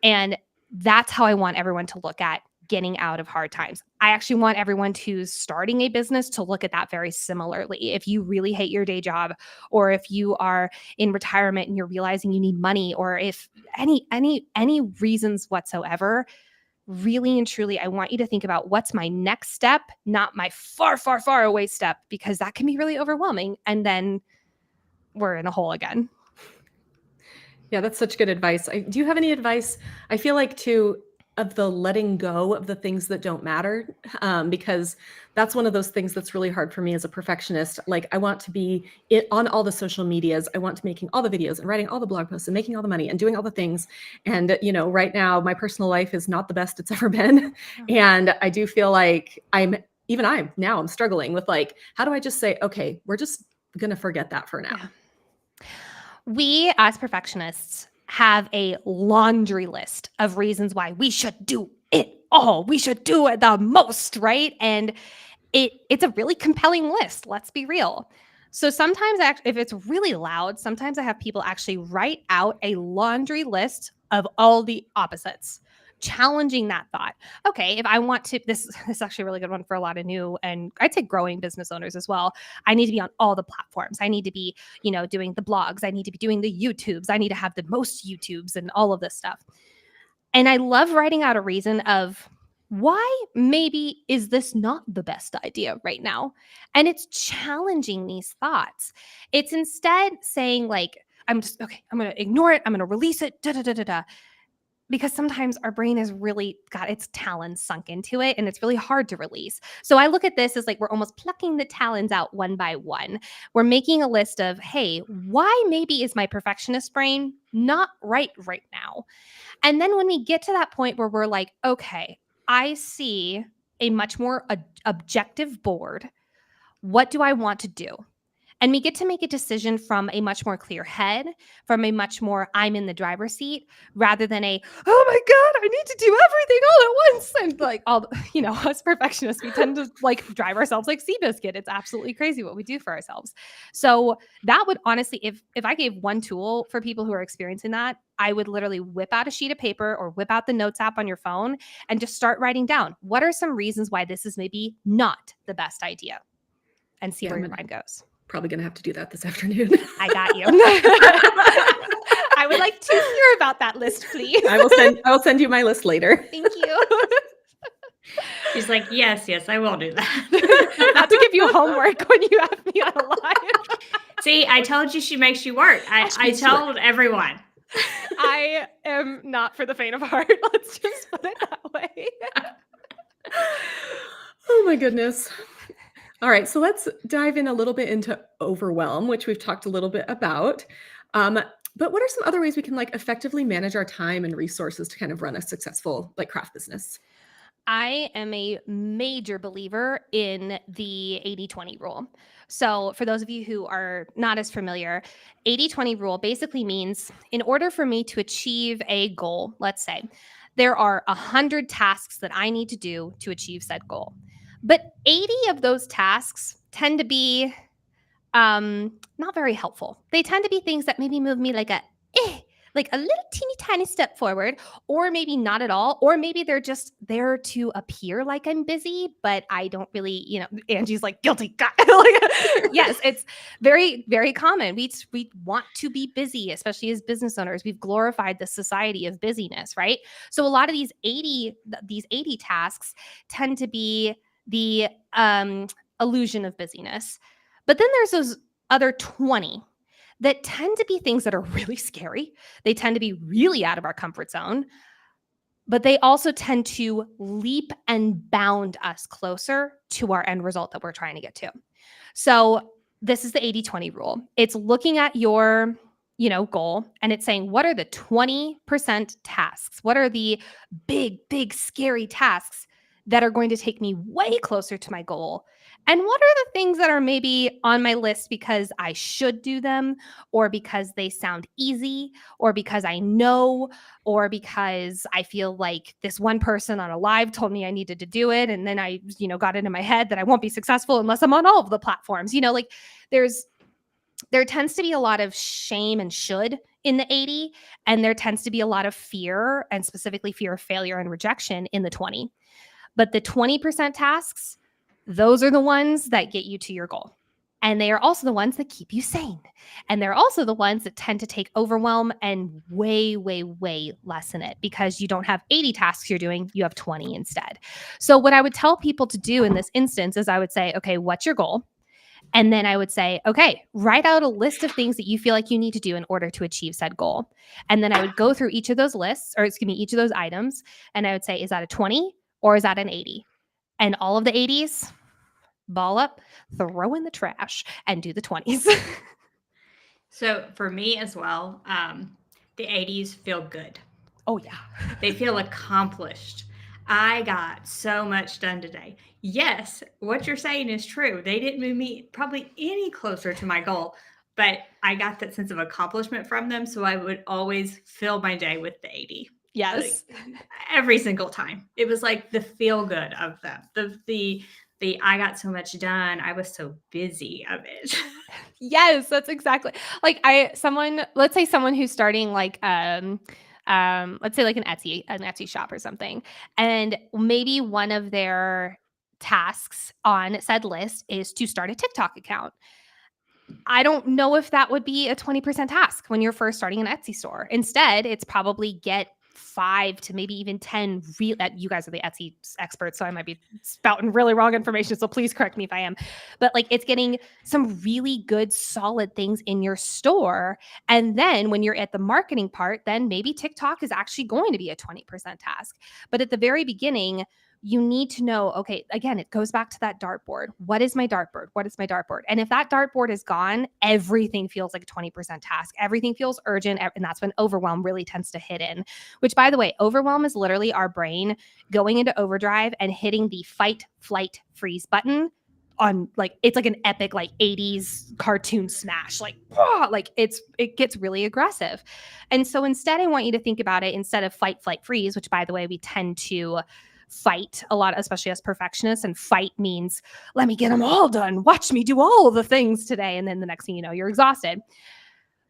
And that's how I want everyone to look at getting out of hard times. I actually want everyone who's starting a business to look at that very similarly. If you really hate your day job, or if you are in retirement and you're realizing you need money, or if any reasons whatsoever, really and truly, I want you to think about what's my next step, not my far, far, far away step, because that can be really overwhelming. And then we're in a hole again. Yeah, that's such good advice. Do you have any advice? I feel like too, of the letting go of the things that don't matter, because that's one of those things that's really hard for me as a perfectionist. Like I want to be on all the social medias. I want to making all the videos and writing all the blog posts and making all the money and doing all the things. And right now my personal life is not the best it's ever been, and I do feel like I'm struggling with like, how do I just say, okay, we're just gonna forget that for now. Yeah. We as perfectionists have a laundry list of reasons why we should do it all. We should do it the most, right? And it's a really compelling list. Let's be real. So sometimes if it's really loud, sometimes I have people actually write out a laundry list of all the opposites, challenging that thought. Okay, if I want to, this is actually a really good one for a lot of new and I'd say growing business owners as well. I need to be on all the platforms. I need to be, doing the blogs. I need to be doing the YouTubes. I need to have the most YouTubes and all of this stuff. And I love writing out a reason of why maybe is this not the best idea right now? And it's challenging these thoughts. It's instead saying like, I'm going to ignore it. I'm going to release it. Da, da, da, da, da. Because sometimes our brain has really got its talons sunk into it and it's really hard to release. So I look at this as like we're almost plucking the talons out one by one. We're making a list of, hey, why maybe is my perfectionist brain not right now? And then when we get to that point where we're like, okay, I see a much more objective board. What do I want to do? And we get to make a decision from a much more clear head, from a much more I'm in the driver's seat, rather than a, oh my God, I need to do everything all at once. And like us perfectionists, we tend to like drive ourselves like Seabiscuit. It's absolutely crazy what we do for ourselves. So that would honestly, if I gave one tool for people who are experiencing that, I would literally whip out a sheet of paper or whip out the notes app on your phone and just start writing down, what are some reasons why this is maybe not the best idea? And see where your mind goes. Probably going to have to do that this afternoon. I got you. I would like to hear about that list, please. I'll send you my list later. Thank you. She's like, yes, I will do that. Not to give you homework when you have me on a live. See, I told you she makes you work. I told everyone. I am not for the faint of heart. Let's just put it that way. Oh my goodness. All right, so let's dive in a little bit into overwhelm, which we've talked a little bit about. But what are some other ways we can like effectively manage our time and resources to kind of run a successful like craft business? I am a major believer in the 80-20 rule. So for those of you who are not as familiar, 80-20 rule basically means in order for me to achieve a goal, let's say, there are 100 tasks that I need to do to achieve said goal. But 80 of those tasks tend to be not very helpful. They tend to be things that maybe move me like a little teeny tiny step forward, or maybe not at all, or maybe they're just there to appear like I'm busy, but I don't really, Angie's like guilty. Yes, it's very, very common. We want to be busy, especially as business owners. We've glorified the society of busyness, right? So a lot of these 80 tasks tend to be the illusion of busyness. But then there's those other 20 that tend to be things that are really scary. They tend to be really out of our comfort zone, but they also tend to leap and bound us closer to our end result that we're trying to get to. So this is the 80-20 rule. It's looking at your goal, and it's saying, what are the 20% tasks? What are the big, scary tasks that are going to take me way closer to my goal? And what are the things that are maybe on my list because I should do them, or because they sound easy, or because I know, or because I feel like this one person on a live told me I needed to do it. And then I, got into my head that I won't be successful unless I'm on all of the platforms. There tends to be a lot of shame and should in the 80, and there tends to be a lot of fear, and specifically fear of failure and rejection in the 20. But the 20% tasks, those are the ones that get you to your goal. And they are also the ones that keep you sane. And they're also the ones that tend to take overwhelm and way, way, way lessen it, because you don't have 80 tasks you're doing, you have 20 instead. So what I would tell people to do in this instance is I would say, okay, what's your goal? And then I would say, okay, write out a list of things that you feel like you need to do in order to achieve said goal. And then I would go through each of those lists, or excuse me, each of those items. And I would say, is that a 20 or is that an 80? And all of the 80s, ball up, throw in the trash, and do the 20s. So for me as well, the 80s feel good. Oh, yeah. They feel accomplished. I got so much done today. Yes, what you're saying is true. They didn't move me probably any closer to my goal, but I got that sense of accomplishment from them. So I would always fill my day with the 80. Yes. Every single time. It was like the feel good of them. The I got so much done. I was so busy of it. Yes, that's exactly like let's say someone who's starting like let's say like an Etsy shop or something, and maybe one of their tasks on said list is to start a TikTok account. I don't know if that would be a 20% task when you're first starting an Etsy store. Instead, it's probably get 5 to maybe even 10 you guys are the Etsy experts, so I might be spouting really wrong information, so please correct me if I am. But like, it's getting some really good solid things in your store. And then when you're at the marketing part, then maybe TikTok is actually going to be a 20% task. But at the very beginning, you need to know, okay, again, it goes back to that dartboard. What is my dartboard? What is my dartboard? And if that dartboard is gone, everything feels like a 20% task. Everything feels urgent. And that's when overwhelm really tends to hit in, which, by the way, overwhelm is literally our brain going into overdrive and hitting the fight, flight, freeze button on, like, it's like an epic, like 80s cartoon smash, like, like it gets really aggressive. And so instead, I want you to think about it instead of fight, flight, freeze, which, by the way, we tend to fight a lot, especially as perfectionists. And fight means, let me get them all done. Watch me do all the things today. And then the next thing you know, you're exhausted.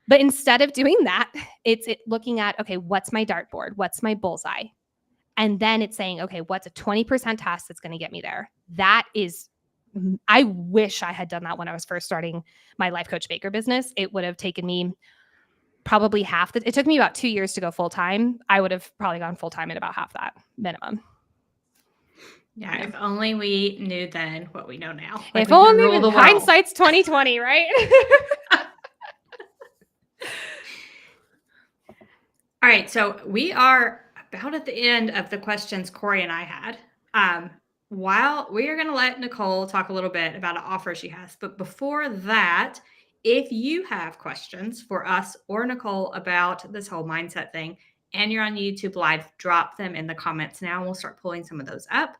But instead of doing that, it's looking at, okay, what's my dartboard? What's my bullseye? And then it's saying, okay, what's a 20% task that's going to get me there? That is, I wish I had done that when I was first starting my Life Coach Baker business. It would have taken me probably it took me about 2 years to go full time. I would have probably gone full time at about half that minimum. Yeah, if only we knew then what we know now. If only hindsight's 2020, right? All right, so we are about at the end of the questions Corey and I had. While we are going to let Nicole talk a little bit about an offer she has, but before that, if you have questions for us or Nicole about this whole mindset thing, and you're on YouTube Live, drop them in the comments now, and we'll start pulling some of those up.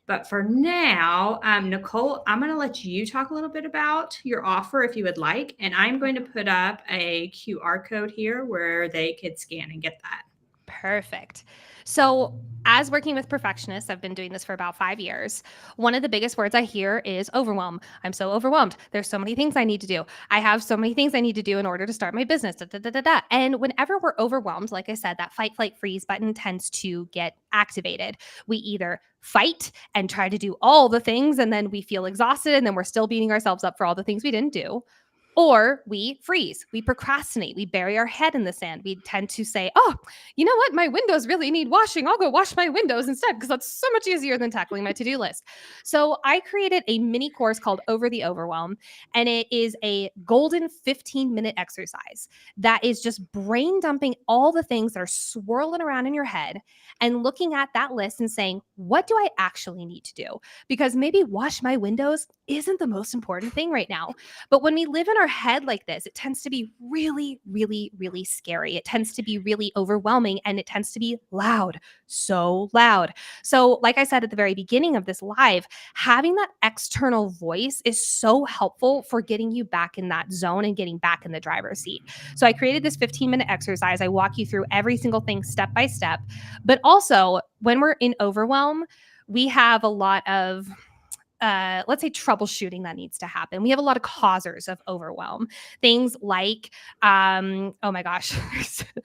But for now, Nicole, I'm going to let you talk a little bit about your offer if you would like. And I'm going to put up a QR code here where they could scan and get that. Perfect. So as working with perfectionists, I've been doing this for about 5 years. One of the biggest words I hear is overwhelm. I'm so overwhelmed. There's so many things I need to do. I have so many things I need to do in order to start my business. And whenever we're overwhelmed, like I said, that fight, flight, freeze button tends to get activated. We either fight and try to do all the things, and then we feel exhausted, and then we're still beating ourselves up for all the things we didn't do. Or we freeze, we procrastinate, we bury our head in the sand. We tend to say, oh, you know what? My windows really need washing. I'll go wash my windows instead, because that's so much easier than tackling my to-do list. So I created a mini course called Over the Overwhelm, and it is a golden 15-minute exercise that is just brain dumping all the things that are swirling around in your head and looking at that list and saying, what do I actually need to do? Because maybe wash my windows isn't the most important thing right now. But when we live in our head like this, it tends to be really, really, really scary. It tends to be really overwhelming, and it tends to be loud, so loud. So like I said at the very beginning of this live, having that external voice is so helpful for getting you back in that zone and getting back in the driver's seat. So I created this 15-minute exercise. I walk you through every single thing step by step. But also, when we're in overwhelm, we have a lot of let's say troubleshooting that needs to happen. We have a lot of causers of overwhelm. Things like, oh my gosh,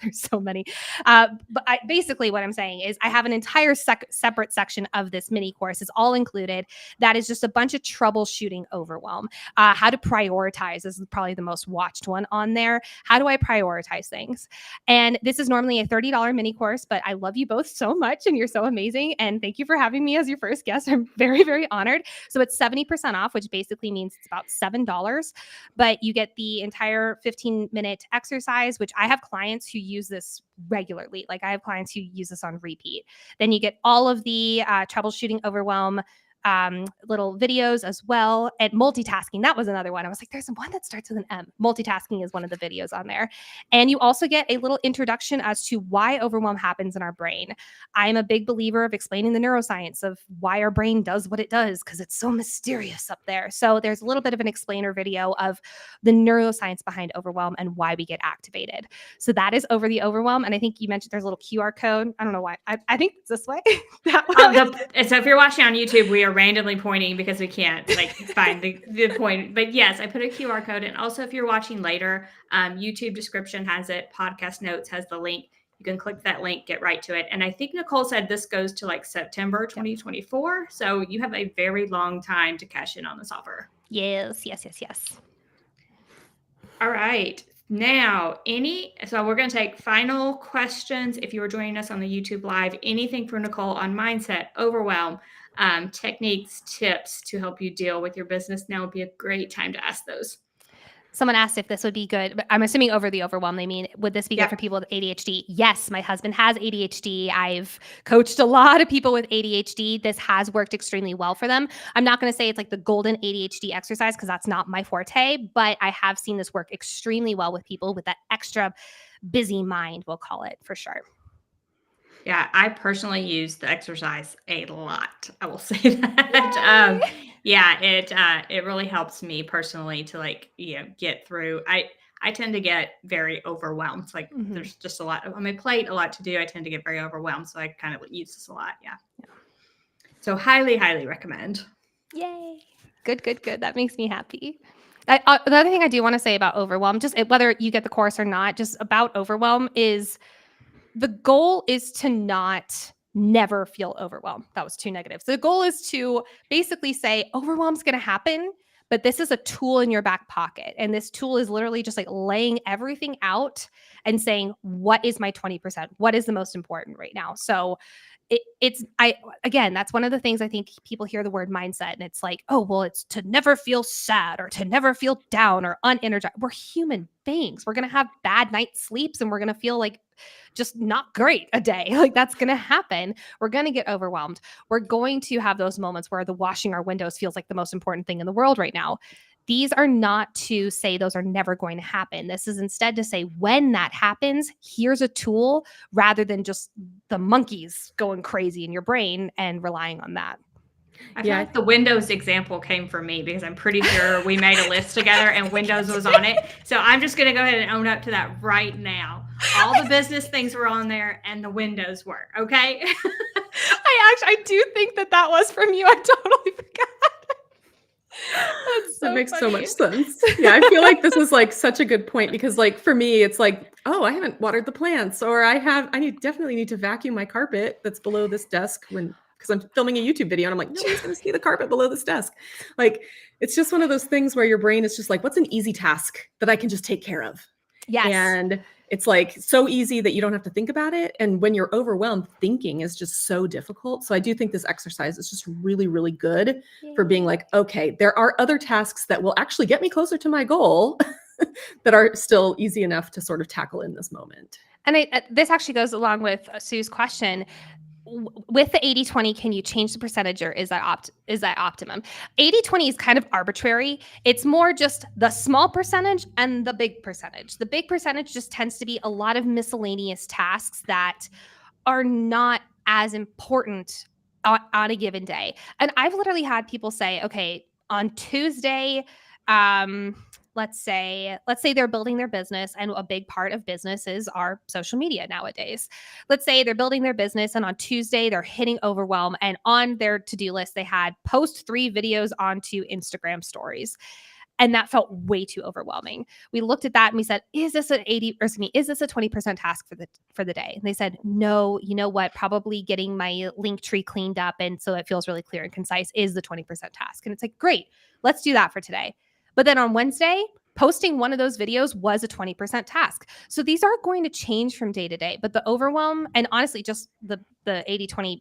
there's so many. But basically what I'm saying is I have an entire separate section of this mini course. It's all included. That is just a bunch of troubleshooting overwhelm. How to prioritize is probably the most watched one on there. How do I prioritize things? And this is normally a $30 mini course, but I love you both so much and you're so amazing. And thank you for having me as your first guest. I'm very, very honored. So it's 70% off, which basically means it's about $7, but you get the entire 15-minute exercise, which I have clients who use this regularly. Like I have clients who use this on repeat. Then you get all of the troubleshooting overwhelm little videos as well. And multitasking, that was another one. I was like, there's one that starts with an M. Multitasking is one of the videos on there. And you also get a little introduction as to why overwhelm happens in our brain. I'm a big believer of explaining the neuroscience of why our brain does what it does, because it's so mysterious up there. So there's a little bit of an explainer video of the neuroscience behind overwhelm and why we get activated. So that is Over the Overwhelm. And I think you mentioned there's a little QR code. I don't know why. I think it's this way. That way. So if you're watching on YouTube, we are randomly pointing because we can't find the point. But yes, I put a QR code. And also if you're watching later, YouTube description has it. Podcast notes has the link. You can click that link, get right to it. And I think Nicole said this goes to September 2024. Yep. So you have a very long time to cash in on this offer. Yes. All right. Now, so we're going to take final questions. If you were joining us on the YouTube Live, anything for Nicole on mindset, overwhelm, techniques, tips to help you deal with your business, now would be a great time to ask those. Someone asked if this would be good, but I'm assuming over the overwhelm, they mean, would this be good for people with ADHD? Yes, my husband has ADHD. I've coached a lot of people with ADHD. This has worked extremely well for them. I'm not going to say it's like the golden ADHD exercise because that's not my forte, but I have seen this work extremely well with people with that extra busy mind, we'll call it, for sure. Yeah, I personally use the exercise a lot. I will say that. It really helps me personally to get through. I tend to get very overwhelmed. It's there's just a lot on my plate, a lot to do. I tend to get very overwhelmed, so I kind of use this a lot. Yeah. So highly, highly recommend. Yay! Good. That makes me happy. The other thing I do want to say about overwhelm, just whether you get the course or not, just about overwhelm is. The goal is to never feel overwhelmed. That was too negative. So the goal is to basically say overwhelm's going to happen, but this is a tool in your back pocket. And this tool is literally just laying everything out and saying, what is my 20%? What is the most important right now? So that's one of the things I think people hear the word mindset and it's it's to never feel sad or to never feel down or unenergized. We're human beings. We're going to have bad night sleeps and we're going to feel just not great a day. That's going to happen. We're going to get overwhelmed. We're going to have those moments where the washing our windows feels like the most important thing in the world right now. These are not to say those are never going to happen. This is instead to say when that happens, here's a tool rather than just the monkeys going crazy in your brain and relying on that. I feel like the Windows example came from me because I'm pretty sure we made a list together and Windows was on it. So I'm just going to go ahead and own up to that right now. All the business things were on there and the Windows were, okay? I do think that was from you. I totally forgot. That makes so much sense. Yeah, I feel like this is such a good point because for me, it's I haven't watered the plants or definitely need to vacuum my carpet that's below this desk because I'm filming a YouTube video and I'm nobody's going to see the carpet below this desk. It's just one of those things where your brain is just what's an easy task that I can just take care of? Yes. And it's so easy that you don't have to think about it. And when you're overwhelmed, thinking is just so difficult. So I do think this exercise is just really, really good for being okay, there are other tasks that will actually get me closer to my goal that are still easy enough to sort of tackle in this moment. And this actually goes along with Sue's question. With the 80-20, can you change the percentage or is that optimum? 80-20 is kind of arbitrary. It's more just the small percentage and the big percentage. The big percentage just tends to be a lot of miscellaneous tasks that are not as important on a given day. And I've literally had people say, okay, on Tuesday, let's say they're building their business, and a big part of business is our social media nowadays. Let's say they're building their business, and on Tuesday they're hitting overwhelm, and on their to-do list they had post 3 videos onto Instagram stories. And that felt way too overwhelming. We looked at that and we said, is this a 20% task for the day? And they said, no, you know what? Probably getting my link tree cleaned up and so it feels really clear and concise is the 20% task. And it's like, great, let's do that for today. But then on Wednesday, posting one of those videos was a 20% task. So these are going to change from day to day. But the overwhelm, and honestly, just the 80-20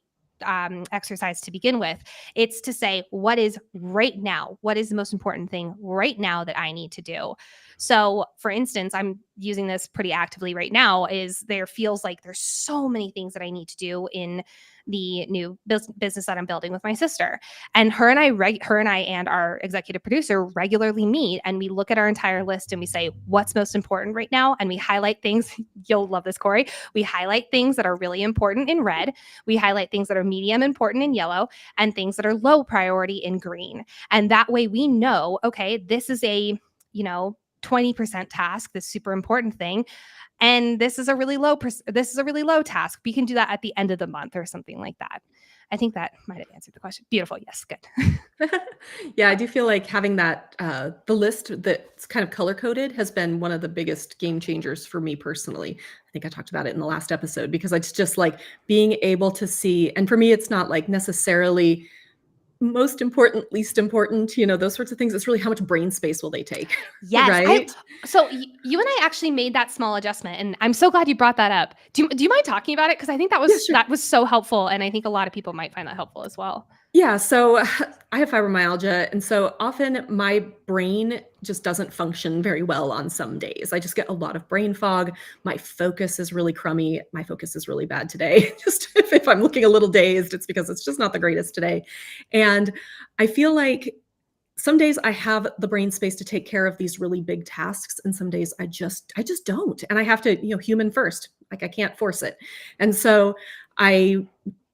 exercise to begin with, it's to say, what is right now? What is the most important thing right now that I need to do? So for instance, I'm using this pretty actively right now, is there feels like there's so many things that I need to do in the new business that I'm building with my sister. And her and I and our executive producer regularly meet, and we look at our entire list and we say, what's most important right now? And we highlight things. You'll love this, Corey. We highlight things that are really important in red. We highlight things that are medium important in yellow, and things that are low priority in green. And that way we know, okay, this is a, 20% task, this super important thing. And this is a really low task. We can do that at the end of the month or something like that. I think that might have answered the question. Beautiful. Yes. Good. Yeah, I do feel like having that, the list that's kind of color coded has been one of the biggest game changers for me personally. I think I talked about it in the last episode, because it's just like being able to see, and for me, it's not like necessarily most important, least important, those sorts of things. It's really how much brain space will they take. Yes. Right. So you and I actually made that small adjustment, and I'm so glad you brought that up. Do you mind talking about it? Because I think Yeah, sure. that was so helpful, and I think a lot of people might find that helpful as well. Yeah, so I have fibromyalgia, and so often my brain just doesn't function very well on some days. I just get a lot of brain fog. My focus is really crummy. My focus is really bad today. Just if I'm looking a little dazed, it's because it's just not the greatest today. And I feel like some days I have the brain space to take care of these really big tasks, and some days I just don't. And I have to, human first. Like, I can't force it. And so I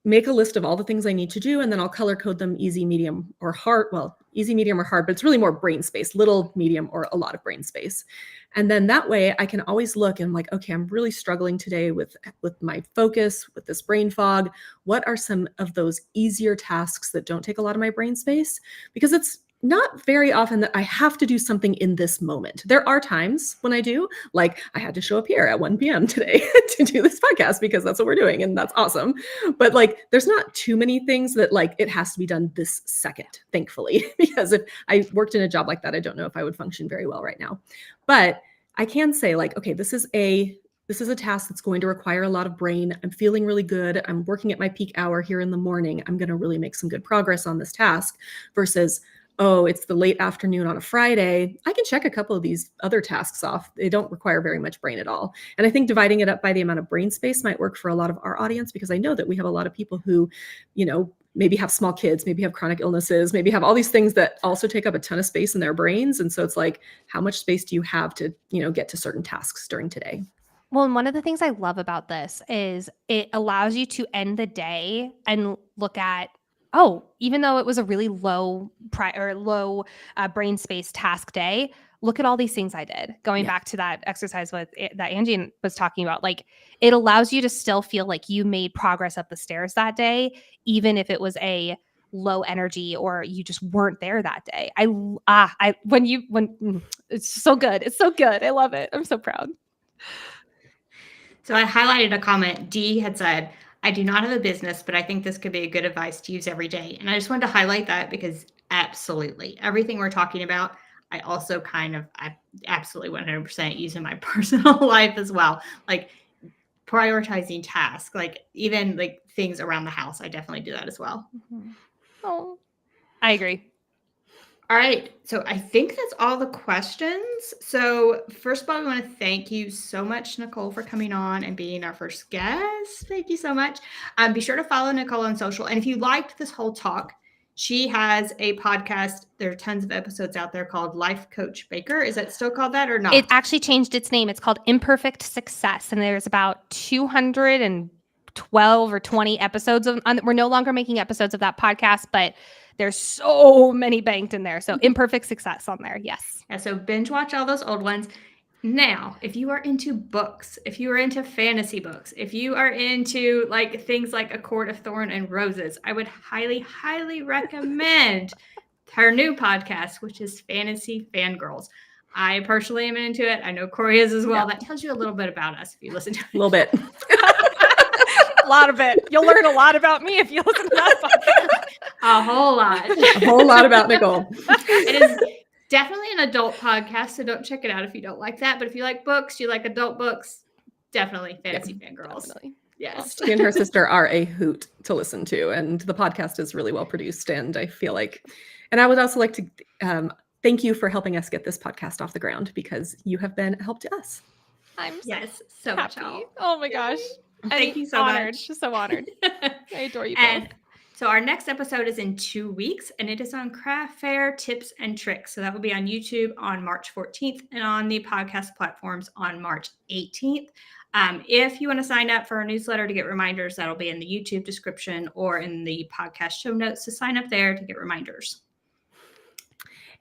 make a list of all the things I need to do, and then I'll color code them easy, medium, or hard. Well, easy, medium, or hard, but it's really more brain space, little, medium, or a lot of brain space. And then that way I can always look and I'm like, okay, I'm really struggling today with my focus, with this brain fog. What are some of those easier tasks that don't take a lot of my brain space? Because it's not very often that I have to do something in this moment. There are times when I do, like I had to show up here at 1 p.m. today to do this podcast because that's what we're doing, and that's awesome. But like, there's not too many things that like it has to be done this second, thankfully, because if I worked in a job like that, I don't know if I would function very well right now. But I can say like, okay, this is a task that's going to require a lot of brain. I'm feeling really good. I'm working at my peak hour here in the morning. I'm going to really make some good progress on this task versus, oh, it's the late afternoon on a Friday. I can check a couple of these other tasks off. They don't require very much brain at all. And I think dividing it up by the amount of brain space might work for a lot of our audience, because I know that we have a lot of people who, maybe have small kids, maybe have chronic illnesses, maybe have all these things that also take up a ton of space in their brains. And so it's like, how much space do you have to, get to certain tasks during today? Well, and one of the things I love about this is it allows you to end the day and look at, oh, even though it was a really low brain space task day, look at all these things I did. Going back to that exercise that Angie was talking about, like it allows you to still feel like you made progress up the stairs that day, even if it was a low energy or you just weren't there that day. It's so good. It's so good. I love it. I'm so proud. So I highlighted a comment. Dee had said, I do not have a business, but I think this could be a good advice to use every day. And I just wanted to highlight that because absolutely everything we're talking about, I also I absolutely 100% use in my personal life as well. Like prioritizing tasks, like even like things around the house. I definitely do that as well. Mm-hmm. Oh, I agree. All right. So I think that's all the questions. So first of all, I want to thank you so much, Nicole, for coming on and being our first guest. Thank you so much. Be sure to follow Nicole on social. And if you liked this whole talk, she has a podcast. There are tons of episodes out there called Life Coach Baker. Is it still called that or not? It actually changed its name. It's called Imperfect Success. And there's about 200 and 12 or 20 episodes we're no longer making episodes of that podcast, but there's so many banked in there. So imperfect success on there. Yes. Yeah, so binge watch all those old ones. Now, if you are into books, if you are into fantasy books, if you are into like things like A Court of Thorn and Roses, I would highly, highly recommend her new podcast, which is Fantasy Fangirls. I personally am into it. I know Corey is as well. Yeah. That tells you a little bit about us if you listen to it. A little bit. A lot of it. You'll learn a lot about me if you listen to that podcast. A whole lot. A whole lot about Nicole. It is definitely an adult podcast, so don't check it out if you don't like that. But if you like books, you like adult books, definitely Fantasy Fangirls. Definitely. Yes. She and her sister are a hoot to listen to, and the podcast is really well produced. And I feel like, and I would also like to thank you for helping us get this podcast off the ground, because you have been a help to us. I'm so much happy. help. Oh my gosh. Thank you so honored. much. So honored. I adore you both. And so our next episode is in 2 weeks, and it is on craft fair tips and tricks. So that will be on YouTube on March 14th and on the podcast platforms on March 18th. If you want to sign up for our newsletter to get reminders, that'll be in the YouTube description or in the podcast show notes. So sign up there to get reminders.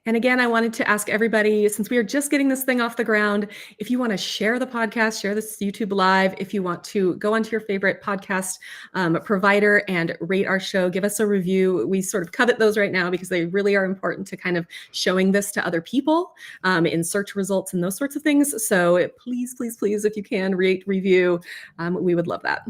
And again, I wanted to ask everybody, since we are just getting this thing off the ground, if you want to share the podcast, share this YouTube live, if you want to go onto your favorite podcast provider and rate our show, give us a review. We sort of covet those right now because they really are important to kind of showing this to other people in search results and those sorts of things. So please, please, please, if you can, rate, review, we would love that.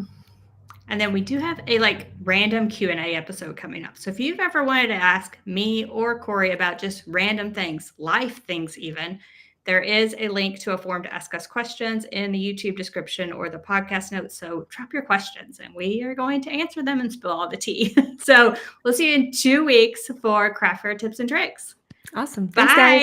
And then we do have a random Q&A episode coming up. So if you've ever wanted to ask me or Corey about just random things, life things even, there is a link to a form to ask us questions in the YouTube description or the podcast notes. So drop your questions and we are going to answer them and spill all the tea. So we'll see you in 2 weeks for Craft Fair Tips and Tricks. Awesome. Thanks, Bye. guys.